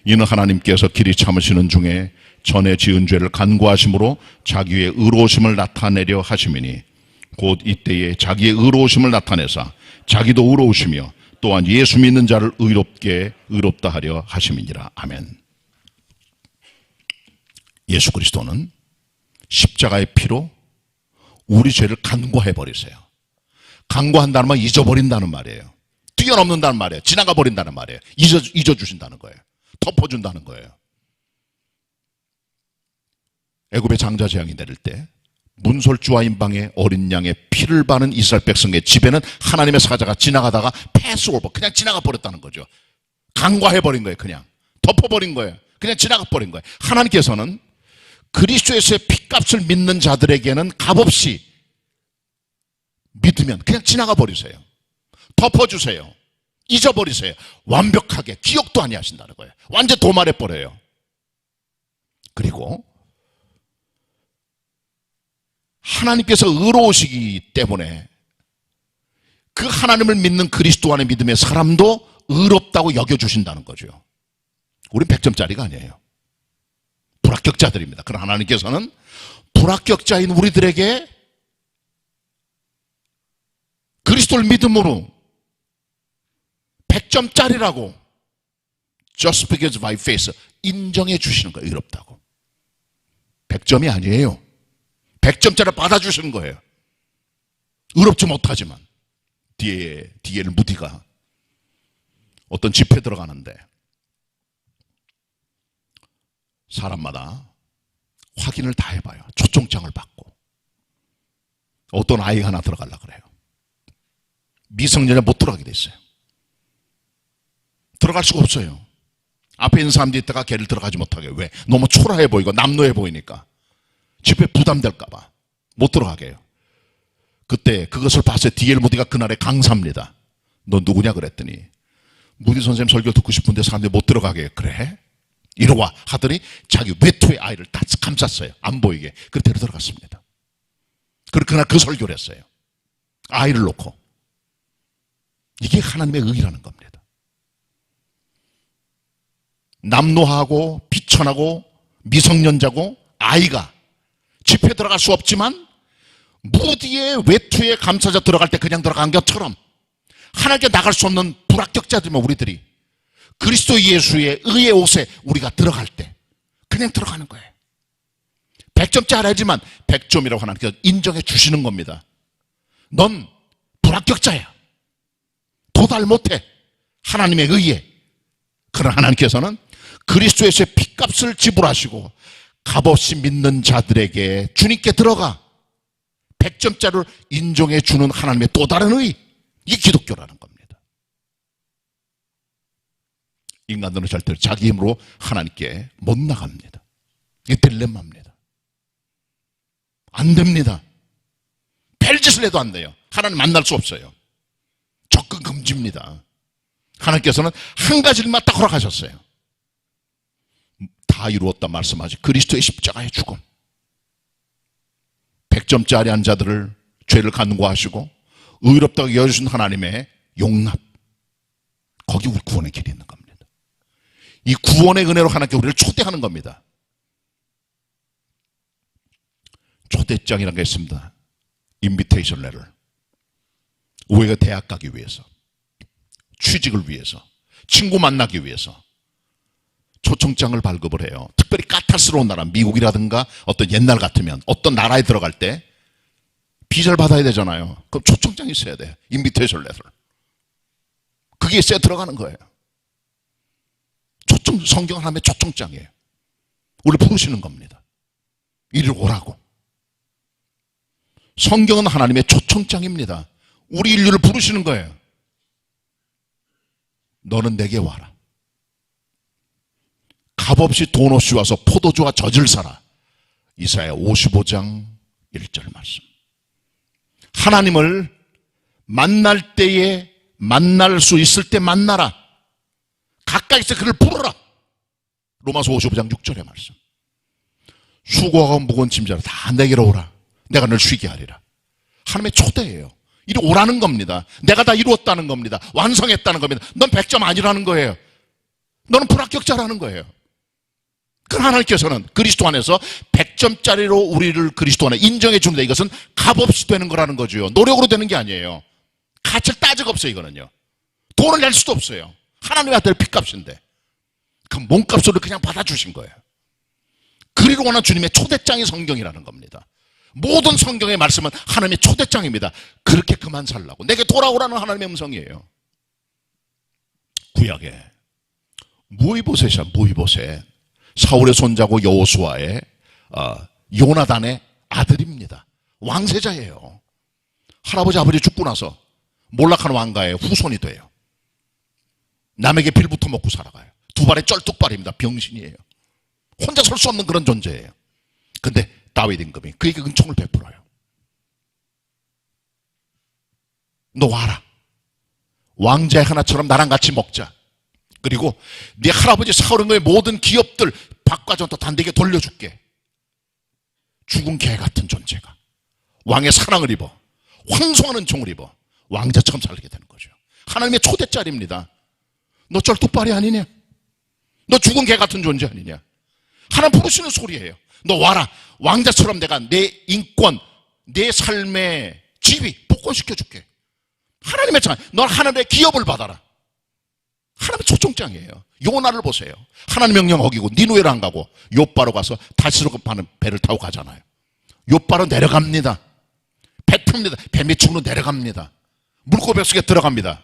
이는 하나님께서 길이 참으시는 중에 전에 지은 죄를 간구하심으로 자기의 의로우심을 나타내려 하심이니 곧 이때에 자기의 의로우심을 나타내사 자기도 의로우시며 또한 예수 믿는 자를 의롭다 하려 하심이니라. 아멘. 예수 그리스도는 십자가의 피로 우리 죄를 간구해 버리세요. 간구한다는 말은 잊어버린다는 말이에요. 뛰어넘는다는 말이에요. 지나가 버린다는 말이에요. 잊어주신다는 거예요. 덮어준다는 거예요. 애굽의 장자 재앙이 내릴 때 문설주와 임방의 어린 양의 피를 바는 이스라엘 백성의 집에는 하나님의 사자가 지나가다가 패스오버, 그냥 지나가 버렸다는 거죠. 간과해버린 거예요. 그냥 덮어버린 거예요. 그냥 지나가 버린 거예요. 하나님께서는 그리스도에서의 피값을 믿는 자들에게는 값없이 믿으면 그냥 지나가 버리세요. 덮어주세요. 잊어버리세요. 완벽하게 기억도 아니 하신다는 거예요. 완전 도말해버려요. 그리고 하나님께서 의로우시기 때문에 그 하나님을 믿는 그리스도 안에 믿음의 사람도 의롭다고 여겨주신다는 거죠. 우린 100점짜리가 아니에요. 불합격자들입니다. 그러나 하나님께서는 불합격자인 우리들에게 그리스도를 믿음으로 100점짜리라고 just because by faith 인정해 주시는 거예요. 의롭다고. 100점이 아니에요. 100점짜리 받아주시는 거예요. 의롭지 못하지만 디엘 무디가 어떤 집회 들어가는데 사람마다 확인을 다 해봐요. 초청장을 받고 어떤 아이가 하나 들어가려고 그래요. 미성년자 못 들어가게 됐어요. 들어갈 수가 없어요. 앞에 있는 사람들이 있다가 걔를 들어가지 못하게. 왜? 너무 초라해 보이고 남노해 보이니까 집회 부담될까봐 못 들어가게 해요. 그때 그것을 봤어요. 디엘 무디가 그날의 강사입니다. 너 누구냐 그랬더니 무디 선생님 설교 듣고 싶은데 사람들이 못 들어가게 해요. 그래? 이리와 하더니 자기 외투의 아이를 다 감쌌어요. 안 보이게. 그래서 데려 들어갔습니다. 그리고 그날 그 설교를 했어요. 아이를 놓고. 이게 하나님의 의라는 겁니다. 남노하고 비천하고 미성년자고 아이가 집회 들어갈 수 없지만 무디의 외투에 감싸져 들어갈 때 그냥 들어간 것처럼 하나님께 나갈 수 없는 불합격자들만 우리들이 그리스도 예수의 의의 옷에 우리가 들어갈 때 그냥 들어가는 거예요. 100점짜리지만 100점이라고 하나님께서 인정해 주시는 겁니다. 넌 불합격자야. 도달 못해. 하나님의 의에. 그러나 하나님께서는 그리스도에서의 피값을 지불하시고 값없이 믿는 자들에게 주님께 들어가 100점짜리를 인정해 주는 하나님의 또 다른 의. 이게 기독교라는 겁니다. 인간들은 절대로 자기 힘으로 하나님께 못 나갑니다. 이게 딜레마입니다. 안 됩니다. 별짓을 해도 안 돼요. 하나님 만날 수 없어요. 접근 금지입니다. 하나님께서는 한 가지만 딱 허락하셨어요. 다 이루었다 말씀하지. 그리스도의 십자가의 죽음. 100점짜리 한 자들을 죄를 간구하시고 의롭다고 여겨주신 하나님의 용납. 거기 우리 구원의 길이 있는 겁니다. 이 구원의 은혜로 하나님께 우리를 초대하는 겁니다. 초대장이라는 게 있습니다. 인비테이션 레터. 우리가 대학 가기 위해서, 취직을 위해서, 친구 만나기 위해서 초청장을 발급을 해요. 특별히 까탈스러운 나라, 미국이라든가 어떤 옛날 같으면 어떤 나라에 들어갈 때 비자를 받아야 되잖아요. 그럼 초청장이 있어야 돼요. 인비테이션 레터. 그게 있어야 들어가는 거예요. 성경은 하나님의 초청장이에요. 우리를 부르시는 겁니다. 이리로 오라고. 성경은 하나님의 초청장입니다. 우리 인류를 부르시는 거예요. 너는 내게 와라. 값없이 돈 없이 와서 포도주와 젖을 사라. 이사야 55장 1절 말씀. 하나님을 만날 때에 만날 수 있을 때 만나라. 가까이서 그를 부르라. 로마서 55장 6절의 말씀. 수고하고 무거운 짐자라 다 내게로 오라. 내가 널 쉬게 하리라. 하나님의 초대예요. 이리 오라는 겁니다. 내가 다 이루었다는 겁니다. 완성했다는 겁니다. 넌 100점 아니라는 거예요. 너는 불합격자라는 거예요. 그럼 하나님께서는 그리스도 안에서 100점짜리로 우리를 그리스도 안에 인정해 줍니다. 이것은 값없이 되는 거라는 거죠. 노력으로 되는 게 아니에요. 가치를 따지고 없어요. 이거는요. 돈을 낼 수도 없어요. 하나님의 아들 핏값인데 그 몸값으로 그냥 받아주신 거예요. 그리로 원한 주님의 초대장이 성경이라는 겁니다. 모든 성경의 말씀은 하나님의 초대장입니다. 그렇게 그만 살라고. 내게 돌아오라는 하나님의 음성이에요. 구약에 무이보셋이야. 무이보셋. 사울의 손자고 여호수아의 요나단의 아들입니다. 왕세자예요. 할아버지 아버지 죽고 나서 몰락한 왕가의 후손이 돼요. 남에게 빌부터 먹고 살아가요. 두 발에 쩔뚝발입니다. 병신이에요. 혼자 설 수 없는 그런 존재예요. 근데 다윗 임금이 그에게 은총을 베풀어요. 너 와라. 왕자의 하나처럼 나랑 같이 먹자. 그리고 네 할아버지 사울의 모든 기업들 밭과 전토 단대게 돌려줄게. 죽은 개 같은 존재가 왕의 사랑을 입어 황송한 은총을 입어 왕자처럼 살게 되는 거죠. 하나님의 초대자리입니다. 너 쩔뚝발이 아니냐? 너 죽은 개 같은 존재 아니냐? 하나님 부르시는 소리예요. 너 와라. 왕자처럼 내가 내 인권, 내 삶의 지위 복권시켜줄게. 하나님의 장, 넌 하늘의 기업을 받아라. 하나님의 초청장이에요. 요나를 보세요. 하나님 명령 어기고 니누에를 안 가고 요바로 가서 다시로 가는 배를 타고 가잖아요. 요바로 내려갑니다. 배 탑니다. 배 밑으로 내려갑니다. 물고기 뱃속에 들어갑니다.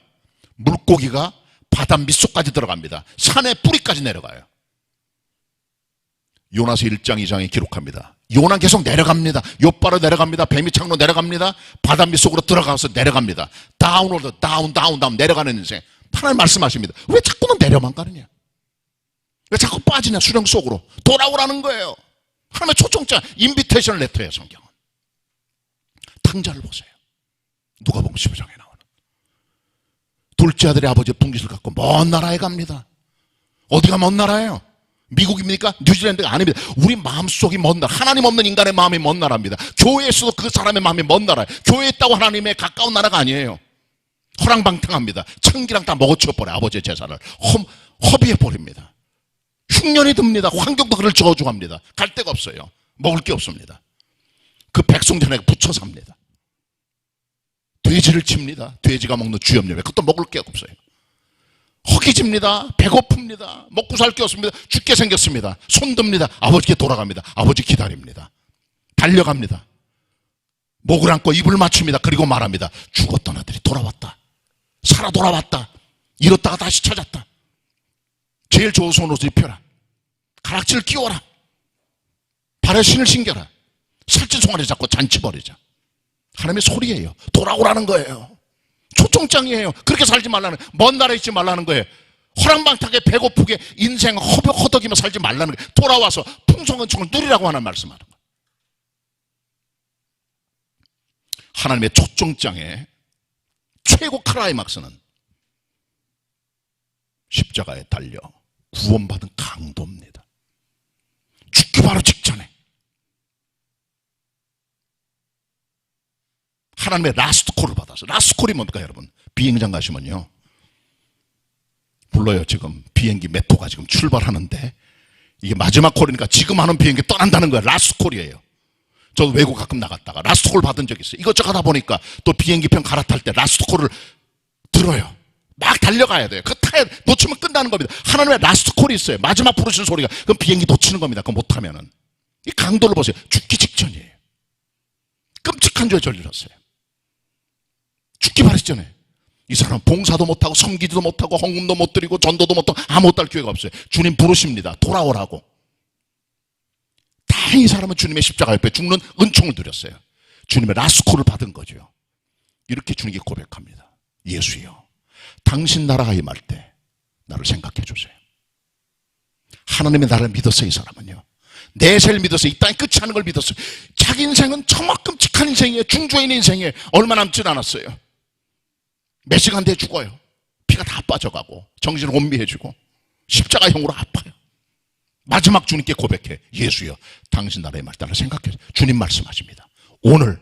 물고기가 바다 밑속까지 들어갑니다. 산의 뿌리까지 내려가요. 요나서 1장 2장에 기록합니다. 요나 계속 내려갑니다. 요바로 내려갑니다. 배 밑창으로 내려갑니다. 바다 밑속으로 들어가서 내려갑니다. 다운으로 다운 내려가는 인생. 하나님 말씀하십니다. 왜 자꾸는 내려만 가느냐? 왜 자꾸 빠지냐? 수령 속으로 돌아오라는 거예요. 하나님의 초청장 인비테이션 레터예요. 성경은. 탕자를 보세요. 누가복음 15장에 나오는 둘째 아들의 아버지 분깃을 갖고 먼 나라에 갑니다. 어디가 먼 나라예요? 미국입니까? 뉴질랜드가 아닙니다. 우리 마음속이 먼 나라. 하나님 없는 인간의 마음이 먼 나라입니다. 교회에서도 그 사람의 마음이 먼 나라예요. 교회에 있다고 하나님의 가까운 나라가 아니에요. 허랑방탕합니다. 천기랑 다 먹어치워버려요. 아버지의 재산을 허비해버립니다. 흉년이 듭니다. 환경도 그를 저주합니다. 갈 데가 없어요. 먹을 게 없습니다. 그 백성전에 붙여 삽니다. 돼지를 칩니다. 돼지가 먹는 주염염에 그것도 먹을 게 없어요. 허기집니다. 배고픕니다. 먹고 살 게 없습니다. 죽게 생겼습니다. 손듭니다. 아버지께 돌아갑니다. 아버지 기다립니다. 달려갑니다. 목을 안고 입을 맞춥니다. 그리고 말합니다. 죽었던 아들이 돌아왔다. 살아 돌아왔다. 잃었다가 다시 찾았다. 제일 좋은 속옷을 입혀라. 가락지를 끼워라. 발에 신을 신겨라. 살찐 송아리 잡고 잔치 벌이자. 하나님의 소리예요. 돌아오라는 거예요. 초청장이에요. 그렇게 살지 말라는, 먼 나라에 있지 말라는 거예요. 허랑방탕하게 배고프게 인생 허덕이며 살지 말라는 거예요. 돌아와서 풍성은총을 누리라고 하는 말씀하는 거예요. 하나님의 초청장의 최고 클라이막스는 십자가에 달려 구원받은 강도입니다. 죽기 바로 직전에 하나님의 라스트 콜을 받아서, 라스트 콜이 뭡니까 여러분? 비행장 가시면요 불러요. 지금 비행기 몇 호가 지금 출발하는데 이게 마지막 콜이니까 지금 하는 비행기 떠난다는 거예요. 라스트 콜이에요. 저도 외국 가끔 나갔다가 라스트 콜 받은 적 있어요. 이것저것 하다 보니까 또 비행기 편 갈아탈 때 라스트 콜을 들어요. 막 달려가야 돼요. 그 타야 놓치면 끝나는 겁니다. 하나님의 라스트 콜이 있어요. 마지막 부르시는 소리가. 그럼 비행기 놓치는 겁니다. 그거 못하면은. 이 강도를 보세요. 죽기 직전이에요. 끔찍 끔찍한 죄를 저질렀어요. 죽기 바랬잖아요. 이 사람은 봉사도 못하고 섬기지도 못하고 헌금도 못 드리고 전도도 못하고 아무것도 할 기회가 없어요. 주님 부르십니다. 돌아오라고. 다행히 이 사람은 주님의 십자가 옆에 죽는 은총을 누렸어요. 주님의 라스코를 받은 거죠. 이렇게 주님께 고백합니다. 예수여, 당신 나라가 임할 때 나를 생각해 주세요. 하나님의 나라를 믿었어요. 이 사람은요, 내세를 믿었어요. 이 땅이 끝이 하는 걸 믿었어요. 자기 인생은 정말 끔찍한 인생이에요. 중조인 인생이에요. 얼마 남진 않았어요. 몇 시간 뒤에 죽어요. 피가 다 빠져가고 정신을 혼미해지고 십자가형으로 아파요. 마지막 주님께 고백해. 예수여, 당신 나라의 말 따라 생각해. 주님 말씀하십니다. 오늘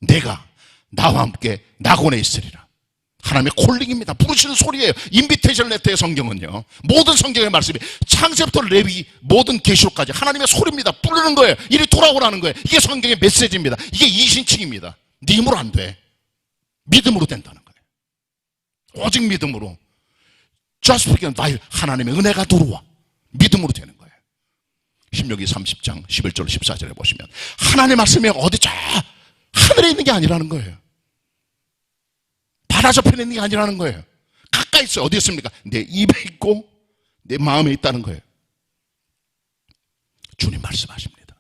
내가 나와 함께 낙원에 있으리라. 하나님의 콜링입니다. 부르시는 소리예요. 인비테이션 레터의 성경은요, 모든 성경의 말씀이 창세부터 레위 모든 계시록까지 하나님의 소리입니다. 부르는 거예요. 이리 돌아오라는 거예요. 이게 성경의 메시지입니다. 이게 이신칭입니다. 네 힘으로 안 돼. 믿음으로 된다는 거예요. 오직 믿음으로. Just because by 하나님의 은혜가 들어와. 믿음으로 되는 거예요. 신명기 30장 11절 14절에 보시면 하나님의 말씀이 어디 저 하늘에 있는 게 아니라는 거예요. 바다 저편에 있는 게 아니라는 거예요. 가까이 있어요. 어디 있습니까? 내 입에 있고 내 마음에 있다는 거예요. 주님 말씀하십니다.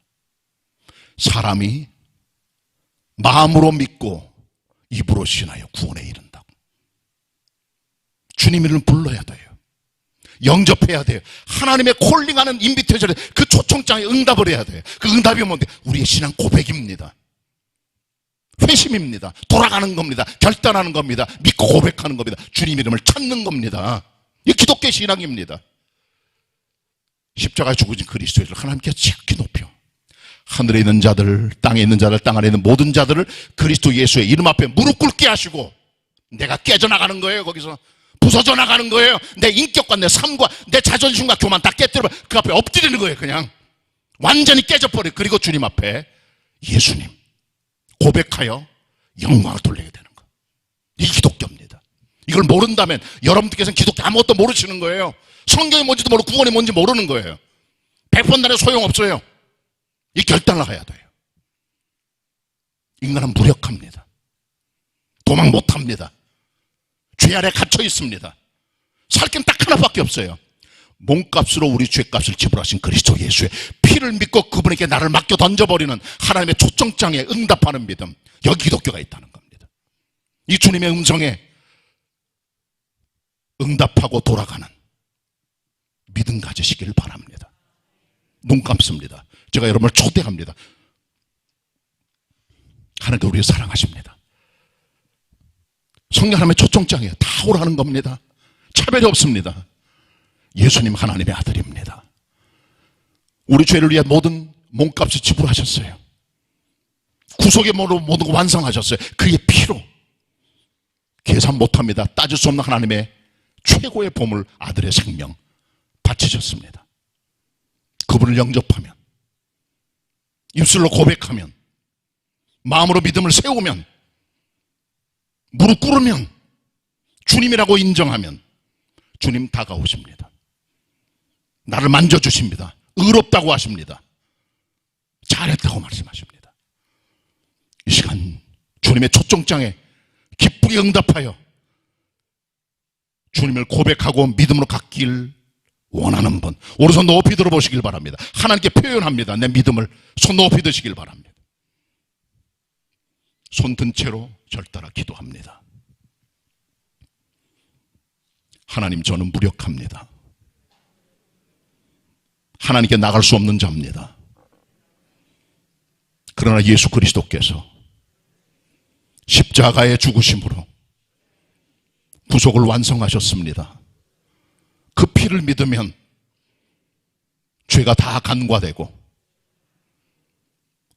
사람이 마음으로 믿고 입으로 신하여 구원에 이른다고. 주님 이름을 불러야 돼요. 영접해야 돼요. 하나님의 콜링하는 인비테이션에 그 초청장에 응답을 해야 돼요. 그 응답이 뭔데? 우리의 신앙 고백입니다. 회심입니다. 돌아가는 겁니다. 결단하는 겁니다. 믿고 고백하는 겁니다. 주님 이름을 찾는 겁니다. 이 기독교 신앙입니다. 십자가에 죽으신 그리스도를 하나님께 지극히 높여 하늘에 있는 자들, 땅에 있는 자들, 땅 안에 있는 모든 자들을 그리스도 예수의 이름 앞에 무릎 꿇게 하시고, 내가 깨져나가는 거예요. 거기서 부서져 나가는 거예요. 내 인격과 내 삶과 내 자존심과 교만 다 깨뜨려 그 앞에 엎드리는 거예요. 그냥 완전히 깨져버려요. 그리고 주님 앞에 예수님 고백하여 영광을 돌리게 되는 거. 이 기독교입니다. 이걸 모른다면 여러분들께서는 기독교 아무것도 모르시는 거예요. 성경이 뭔지도 모르고 구원이 뭔지 모르는 거예요. 100번 나래 소용없어요. 이 결단을 해야 돼요. 인간은 무력합니다. 도망 못합니다. 죄 아래 갇혀 있습니다. 살 길 딱 하나밖에 없어요. 몸값으로 우리 죄값을 지불하신 그리스도 예수의 피를 믿고 그분에게 나를 맡겨 던져버리는 하나님의 초청장에 응답하는 믿음, 여기 기독교가 있다는 겁니다. 이 주님의 음성에 응답하고 돌아가는 믿음 가지시기를 바랍니다. 눈 감습니다. 제가 여러분을 초대합니다. 하나님께 우리를 사랑하십니다. 성령 하나님의 초청장이에요. 다 오라는 겁니다. 차별이 없습니다. 예수님 하나님의 아들입니다. 우리 죄를 위해 모든 몸값을 지불하셨어요. 구속의 모든 걸 완성하셨어요. 그의 피로 계산 못합니다. 따질 수 없는 하나님의 최고의 보물 아들의 생명 바치셨습니다. 그분을 영접하면, 입술로 고백하면, 마음으로 믿음을 세우면, 무릎 꿇으면, 주님이라고 인정하면 주님 다가오십니다. 나를 만져주십니다. 의롭다고 하십니다. 잘했다고 말씀하십니다. 이 시간 주님의 초청장에 기쁘게 응답하여 주님을 고백하고 믿음으로 갖길 원하는 분, 오른손 높이 들어보시길 바랍니다. 하나님께 표현합니다. 내 믿음을 손 높이 드시길 바랍니다. 손 든 채로 절 따라 기도합니다. 하나님, 저는 무력합니다. 하나님께 나갈 수 없는 자입니다. 그러나 예수 그리스도께서 십자가의 죽으심으로 구속을 완성하셨습니다. 그 피를 믿으면 죄가 다 간과되고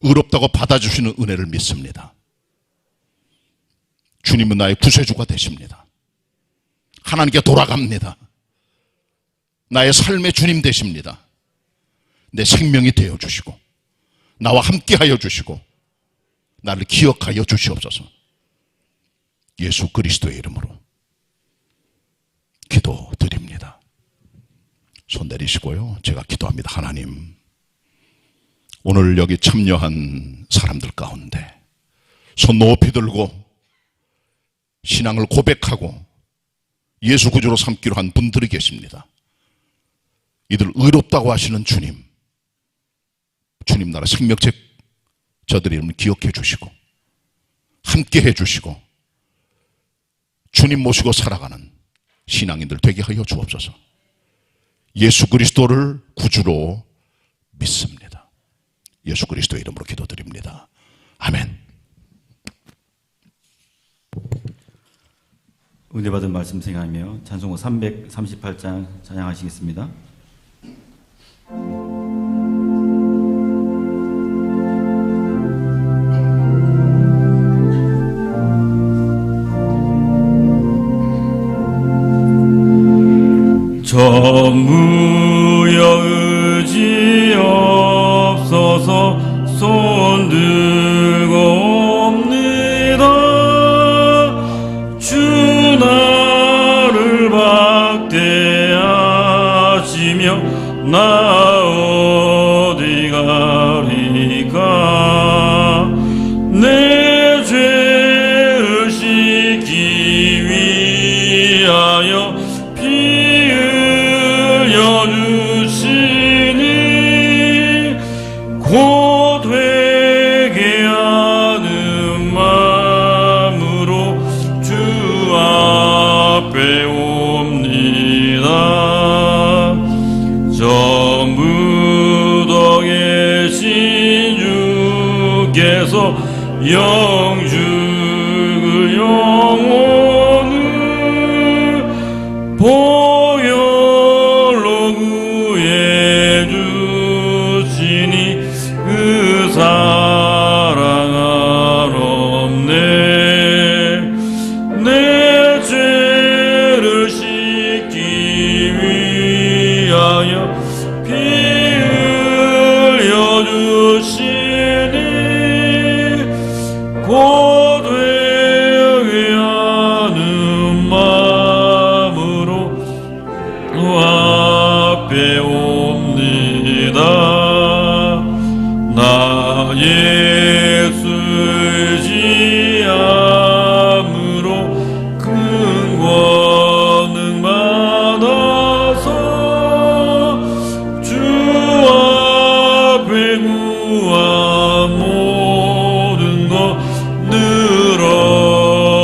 의롭다고 받아주시는 은혜를 믿습니다. 주님은 나의 구세주가 되십니다. 하나님께 돌아갑니다. 나의 삶의 주님 되십니다. 내 생명이 되어주시고 나와 함께하여 주시고 나를 기억하여 주시옵소서. 예수 그리스도의 이름으로 기도드립니다. 손 내리시고요. 제가 기도합니다. 하나님, 오늘 여기 참여한 사람들 가운데 손 높이 들고 신앙을 고백하고 예수 구주로 삼기로 한 분들이 계십니다. 이들 의롭다고 하시는 주님 나라 생명책 저들의 이름을 기억해 주시고 함께 해 주시고 주님 모시고 살아가는 신앙인들 되게 하여 주옵소서. 예수 그리스도를 구주로 믿습니다. 예수 그리스도의 이름으로 기도드립니다. 아멘. 은혜받은 말씀 생각하며 찬송가 338장 찬양하시겠습니다. 전무여 의지 없어서 손 들고 옵니다. 주 나를 박대하시며 나 어디 가리까. 내 죄를 씻기 위하여 주시니 곧 회개하는 마음으로 주 앞에 옵니다. 저 무덤에 계신 주께서 영죽을 영혼을 보혈로 구해 주시니 그 사랑 한없네. 내 죄를 씻기 위하여 피 흘려 주시니 곧 회개하는 마음으로 주 앞에 옵니다. 나 예수 의지함으로 큰 권능 받아서 주 앞에 구한 모든 것 늘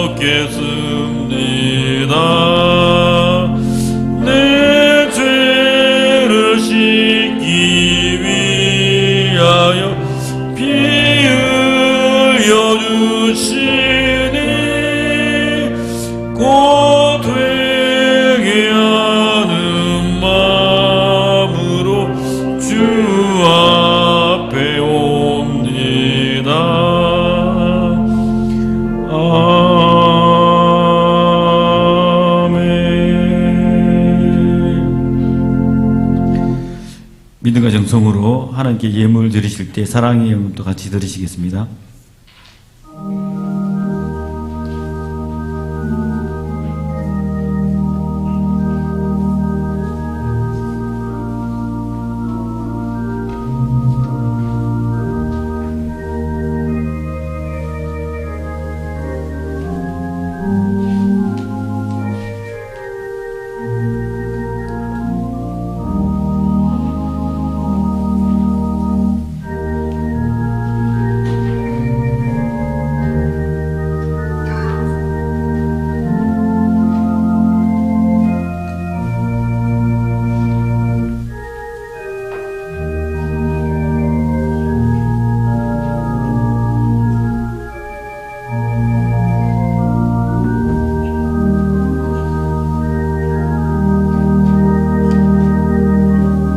얻겠습니다. 내 죄를 씻기 위하여 피 흘려 주시니 곧 회개하는 마음으로 주 앞에 옵니다. 믿음과 정성으로 하나님께 예물 드리실 때 사랑의 예물도 같이 드리시겠습니다.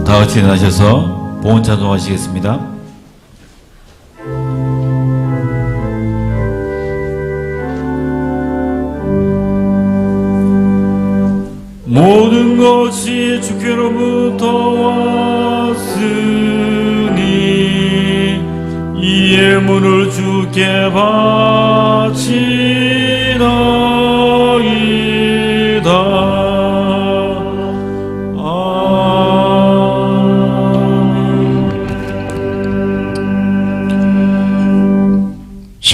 다 같이 일어나셔서 봉헌 찬송하시겠습니다. 모든 것이 주께로부터 왔으니 이 예물을 주께 바치나이다.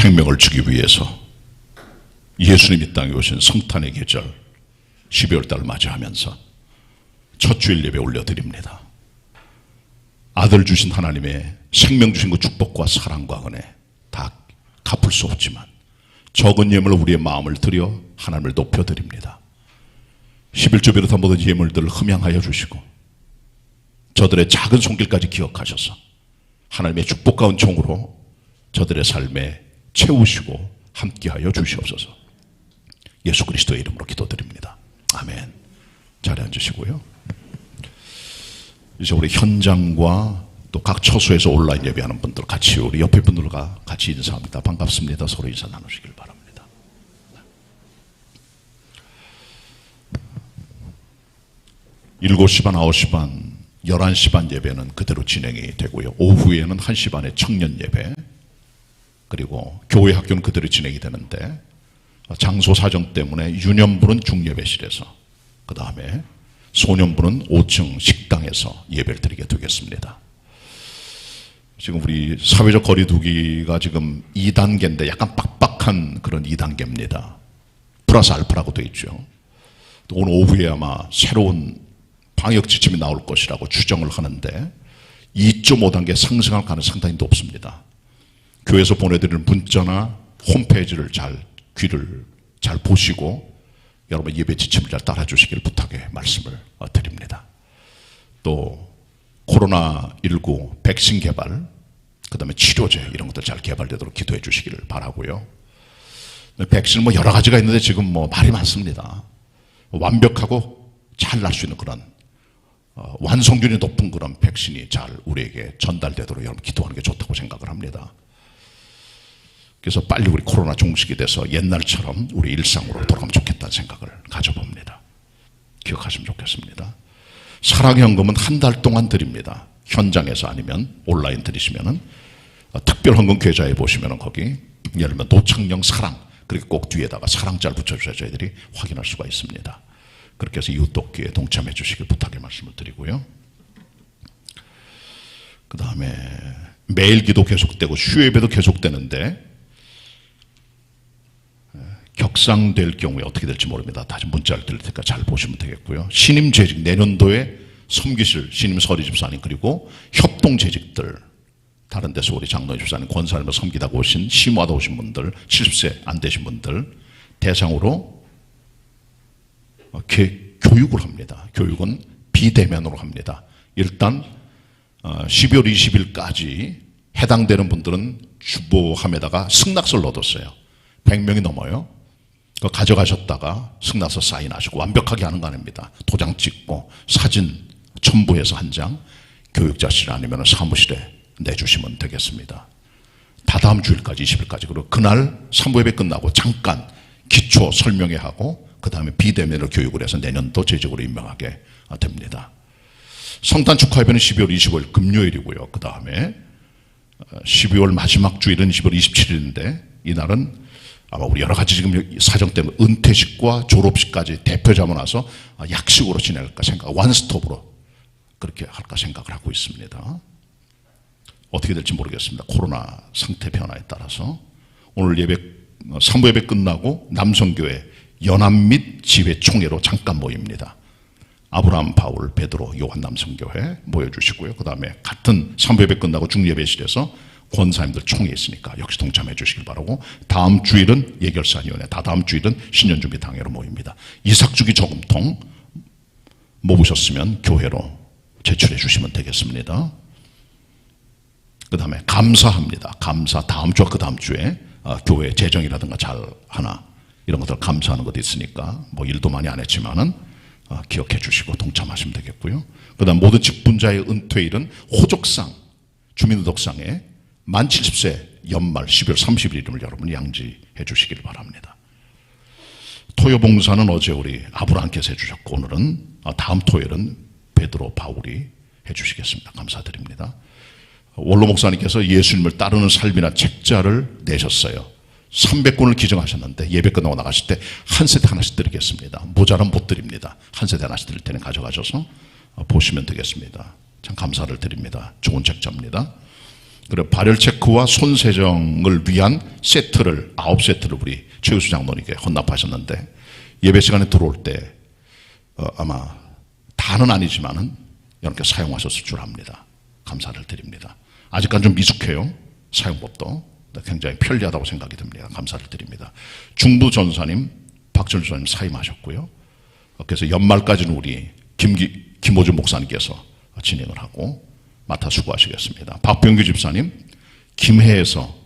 생명을 주기 위해서 예수님이 땅에 오신 성탄의 계절 12월 달을 맞이하면서 첫 주일 예배 올려드립니다. 아들 주신 하나님의 생명 주신 그 축복과 사랑과 은혜 다 갚을 수 없지만 적은 예물로 우리의 마음을 들여 하나님을 높여드립니다. 11조 비롯한 모든 예물들을 흠양하여 주시고 저들의 작은 손길까지 기억하셔서 하나님의 축복 가운 종으로 저들의 삶에 채우시고 함께하여 주시옵소서. 예수 그리스도의 이름으로 기도드립니다. 아멘. 자리에 앉으시고요. 이제 우리 현장과 또 각 처소에서 온라인 예배하는 분들 같이 우리 옆에 분들과 같이 인사합니다. 반갑습니다. 서로 인사 나누시길 바랍니다. 7시 반, 9시 반, 11시 반 예배는 그대로 진행이 되고요. 오후에는 1시 반에 청년 예배, 그리고 교회 학교는 그대로 진행이 되는데 장소 사정 때문에 유년부는 중예배실에서, 그 다음에 소년부는 5층 식당에서 예배를 드리게 되겠습니다. 지금 우리 사회적 거리두기가 지금 2단계인데 약간 빡빡한 그런 2단계입니다. 플러스 알파라고 되어 있죠. 또 오늘 오후에 아마 새로운 방역 지침이 나올 것이라고 추정을 하는데 2.5단계 상승할 가능성이 상당히 높습니다. 교회에서 보내드리는 문자나 홈페이지를 귀를 잘 보시고 여러분 예배 지침을 잘 따라주시길 부탁의 말씀을 드립니다. 또 코로나19 백신 개발, 그 다음에 치료제 이런 것들 잘 개발되도록 기도해 주시기를 바라고요. 백신은 뭐 여러 가지가 있는데 지금 뭐 말이 많습니다. 완벽하고 잘 날 수 있는 그런 완성률이 높은 그런 백신이 잘 우리에게 전달되도록 여러분 기도하는 게 좋다고 생각을 합니다. 그래서 빨리 우리 코로나 종식이 돼서 옛날처럼 우리 일상으로 돌아가면 좋겠다는 생각을 가져봅니다. 기억하시면 좋겠습니다. 사랑현금은 한 달 동안 드립니다. 현장에서 아니면 온라인 드리시면은 특별헌금 계좌에 보시면은 거기 예를 들면 노창령 사랑, 그렇게 꼭 뒤에다가 사랑자를 붙여주셔야 저희들이 확인할 수가 있습니다. 그렇게 해서 이웃돕기에 동참해 주시길 부탁의 말씀을 드리고요. 그 다음에 매일 기도 계속되고 수요예배도 계속되는데 격상될 경우에 어떻게 될지 모릅니다. 다시 문자를 드릴 테니까 잘 보시면 되겠고요. 신임 재직, 내년도에 섬기실 신임 서리 집사님, 그리고 협동 재직들, 다른 데서 우리 장로님 집사님 권사님을 섬기다가 오신, 심화하다 오신 분들, 70세 안 되신 분들 대상으로 교육을 합니다. 교육은 비대면으로 합니다. 일단 12월 20일까지 해당되는 분들은 주보함에다가 승낙서를 얻었어요. 100명이 넘어요. 그거 가져가셨다가 승낙서 사인하시고 완벽하게 하는 거 아닙니다. 도장 찍고 사진 첨부해서 한 장 교육자실 아니면 사무실에 내주시면 되겠습니다. 다다음 주일까지 20일까지, 그리고 그날 산부예배 끝나고 잠깐 기초 설명회 하고 그 다음에 비대면으로 교육을 해서 내년도 재직으로 임명하게 됩니다. 성탄 축하예배는 12월 25일 금요일이고요. 그 다음에 12월 마지막 주일은 12월 27일인데 이날은 아마 우리 여러 가지 지금 사정 때문에 은퇴식과 졸업식까지 대표 잡아놔서 약식으로 지낼까 생각, 원스톱으로 그렇게 할까 생각을 하고 있습니다. 어떻게 될지 모르겠습니다. 코로나 상태 변화에 따라서. 오늘 예배, 산부예배 끝나고 남성교회 연합 및 지회 총회로 잠깐 모입니다. 아브라함, 바울, 베드로, 요한 남성교회 모여주시고요. 그 다음에 같은 산부예배 끝나고 중예배실에서 권사님들 총회 있으니까 역시 동참해 주시길 바라고, 다음 주일은 예결산위원회, 다다음 주일은 신년준비당회로 모입니다. 이삭주기 저금통 모으셨으면 교회로 제출해 주시면 되겠습니다. 그 다음에 감사합니다. 감사, 다음 주와 그 다음 주에 교회 재정이라든가 잘 하나 이런 것들 감사하는 것도 있으니까 뭐 일도 많이 안 했지만은 기억해 주시고 동참하시면 되겠고요. 그 다음 모든 직분자의 은퇴일은 호족상, 주민등록상에 만 70세 연말 12월 30일 이름을 여러분이 양지해 주시길 바랍니다. 토요봉사는 어제 우리 아브라함께서 해주셨고, 오늘은 다음 토요일은 베드로, 바울이 해주시겠습니다. 감사드립니다. 원로 목사님께서 예수님을 따르는 삶이나 책자를 내셨어요. 300권을 기증하셨는데 예배 끝나고 나가실 때 한 세대 하나씩 드리겠습니다. 모자란 못 드립니다. 한 세대 하나씩 드릴 때는 가져가셔서 보시면 되겠습니다. 참 감사를 드립니다. 좋은 책자입니다. 그리고 발열 체크와 손 세정을 위한 세트를 9세트를 우리 최우수 장로님께 헌납하셨는데 예배 시간에 들어올 때 아마 다는 아니지만은 여러분께 사용하셨을 줄 압니다. 감사를 드립니다. 아직까지 좀 미숙해요. 사용법도 굉장히 편리하다고 생각이 듭니다. 감사를 드립니다. 중부 전사님, 박철주 전사님 사임하셨고요. 그래서 연말까지는 우리 김호준 목사님께서 진행을 하고 맡아 수고하시겠습니다. 박병규 집사님, 김해에서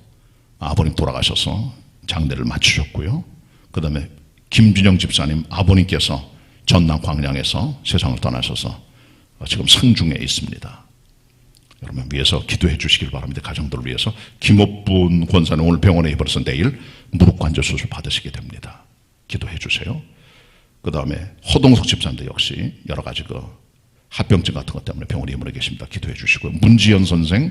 아버님 돌아가셔서 장례를 마치셨고요. 그 다음에 김준영 집사님, 아버님께서 전남 광양에서 세상을 떠나셔서 지금 상중에 있습니다. 여러분 위해서 기도해 주시길 바랍니다. 가정들을 위해서. 김옥분 권사님 오늘 병원에 입원해서 내일 무릎관절 수술 받으시게 됩니다. 기도해 주세요. 그 다음에 허동석 집사님도 역시 여러 가지 합병증 같은 것 때문에 병원에 입원해 계십니다. 기도해 주시고요. 문지연 선생,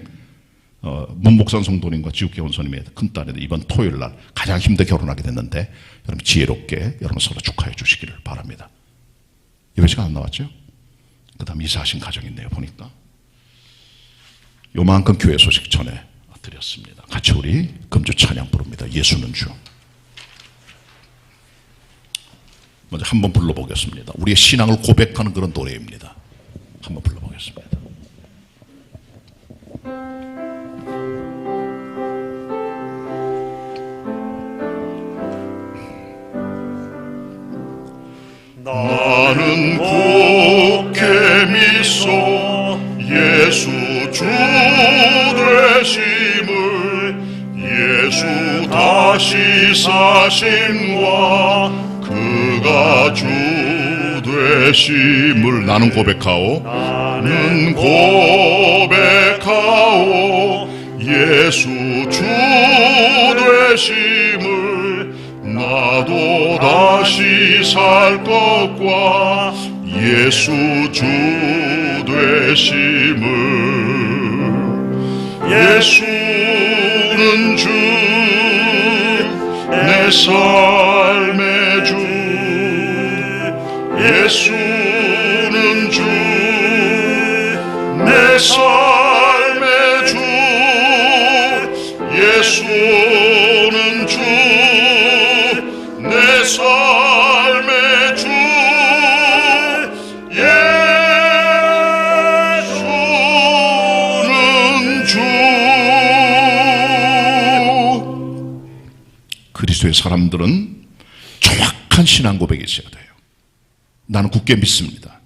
문목산 성도님과 지국계 원소님의 큰딸이 이번 토요일 날 가장 힘들게 결혼하게 됐는데 여러분 지혜롭게 여러분 서로 축하해 주시기를 바랍니다. 예배 시간 안 나왔죠? 그 다음 이사하신 가정이 있네요. 보니까 요만큼 교회 소식 전해 드렸습니다. 같이 우리 금주 찬양 부릅니다. 예수는 주. 먼저 한번 불러보겠습니다. 우리의 신앙을 고백하는 그런 노래입니다. 한번 불러보겠습니다. 나는 굳게 믿소 예수 주 되심을 예수 다시 사심과 그가 주 되심을 나는 고백하오 나는 고백하오 예수 주 되심을 나도 다시 살 것과 예수 주 되심을 예수는 주 내 삶의 주 예수는 주 내 삶의 주 예수는 주 내 삶의 주 예수는 주. 그리스도의 사람들은 정확한 신앙 고백이 있어야 돼요. 나는 굳게 믿습니다.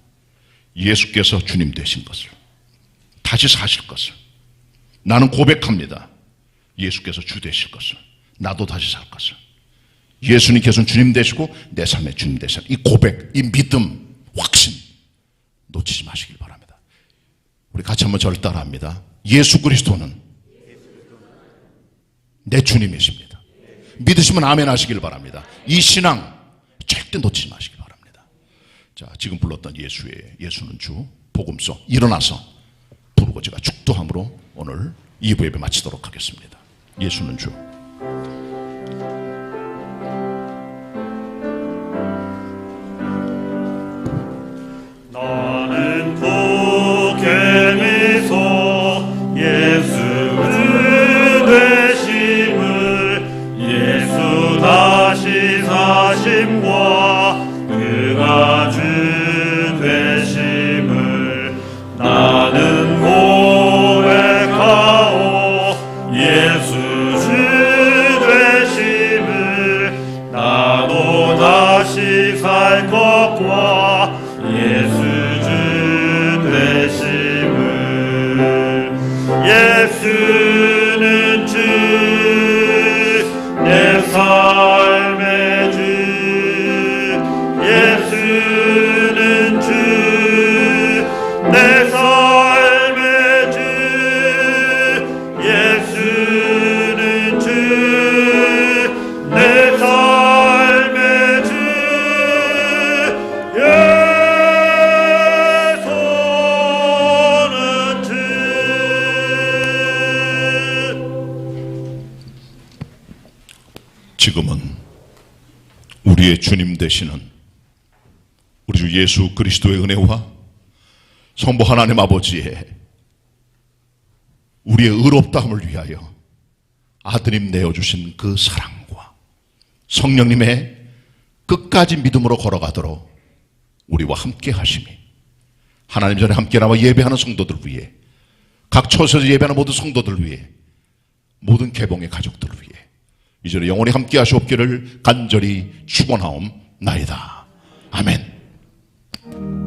예수께서 주님 되신 것을, 다시 사실 것을. 나는 고백합니다. 예수께서 주 되실 것을, 나도 다시 살 것을. 예수님께서는 주님 되시고 내 삶의 주님 되시는 이 고백, 이 믿음, 확신 놓치지 마시길 바랍니다. 우리 같이 한번 저를 따라합니다. 예수 그리스도는 내 주님이십니다. 믿으시면 아멘 하시길 바랍니다. 이 신앙 절대 놓치지 마시길 바랍니다. 자, 지금 불렀던 예수는 주 복음서 일어나서 부르고 제가 축도함으로 오늘 2부 예배 마치도록 하겠습니다. 예수는 주. 나는 굳게 믿소 예수 주 되심을 예수 다시 사심과 그가 주 되심을 나는 고백하오 예수 주 되심을 나도 다시 살 것과 예수 주 되심을 예수는 주 내 삶의 주 예수는 주 내 삶의 주 예수는 주 내 삶의 주 예수는 주. 지금은 우리의 주님 되시는 우리 주 예수 그리스도의 은혜와 성부 하나님 아버지의 우리의 의롭다함을 위하여 아드님 내어주신 그 사랑과 성령님의 끝까지 믿음으로 걸어가도록 우리와 함께 하심이 하나님 전에 함께 나와 예배하는 성도들 위해, 각 처소에서 예배하는 모든 성도들 위해, 모든 개봉의 가족들 위해 이전에 영원히 함께 하시옵기를 간절히 축원하옵나이다. 아멘.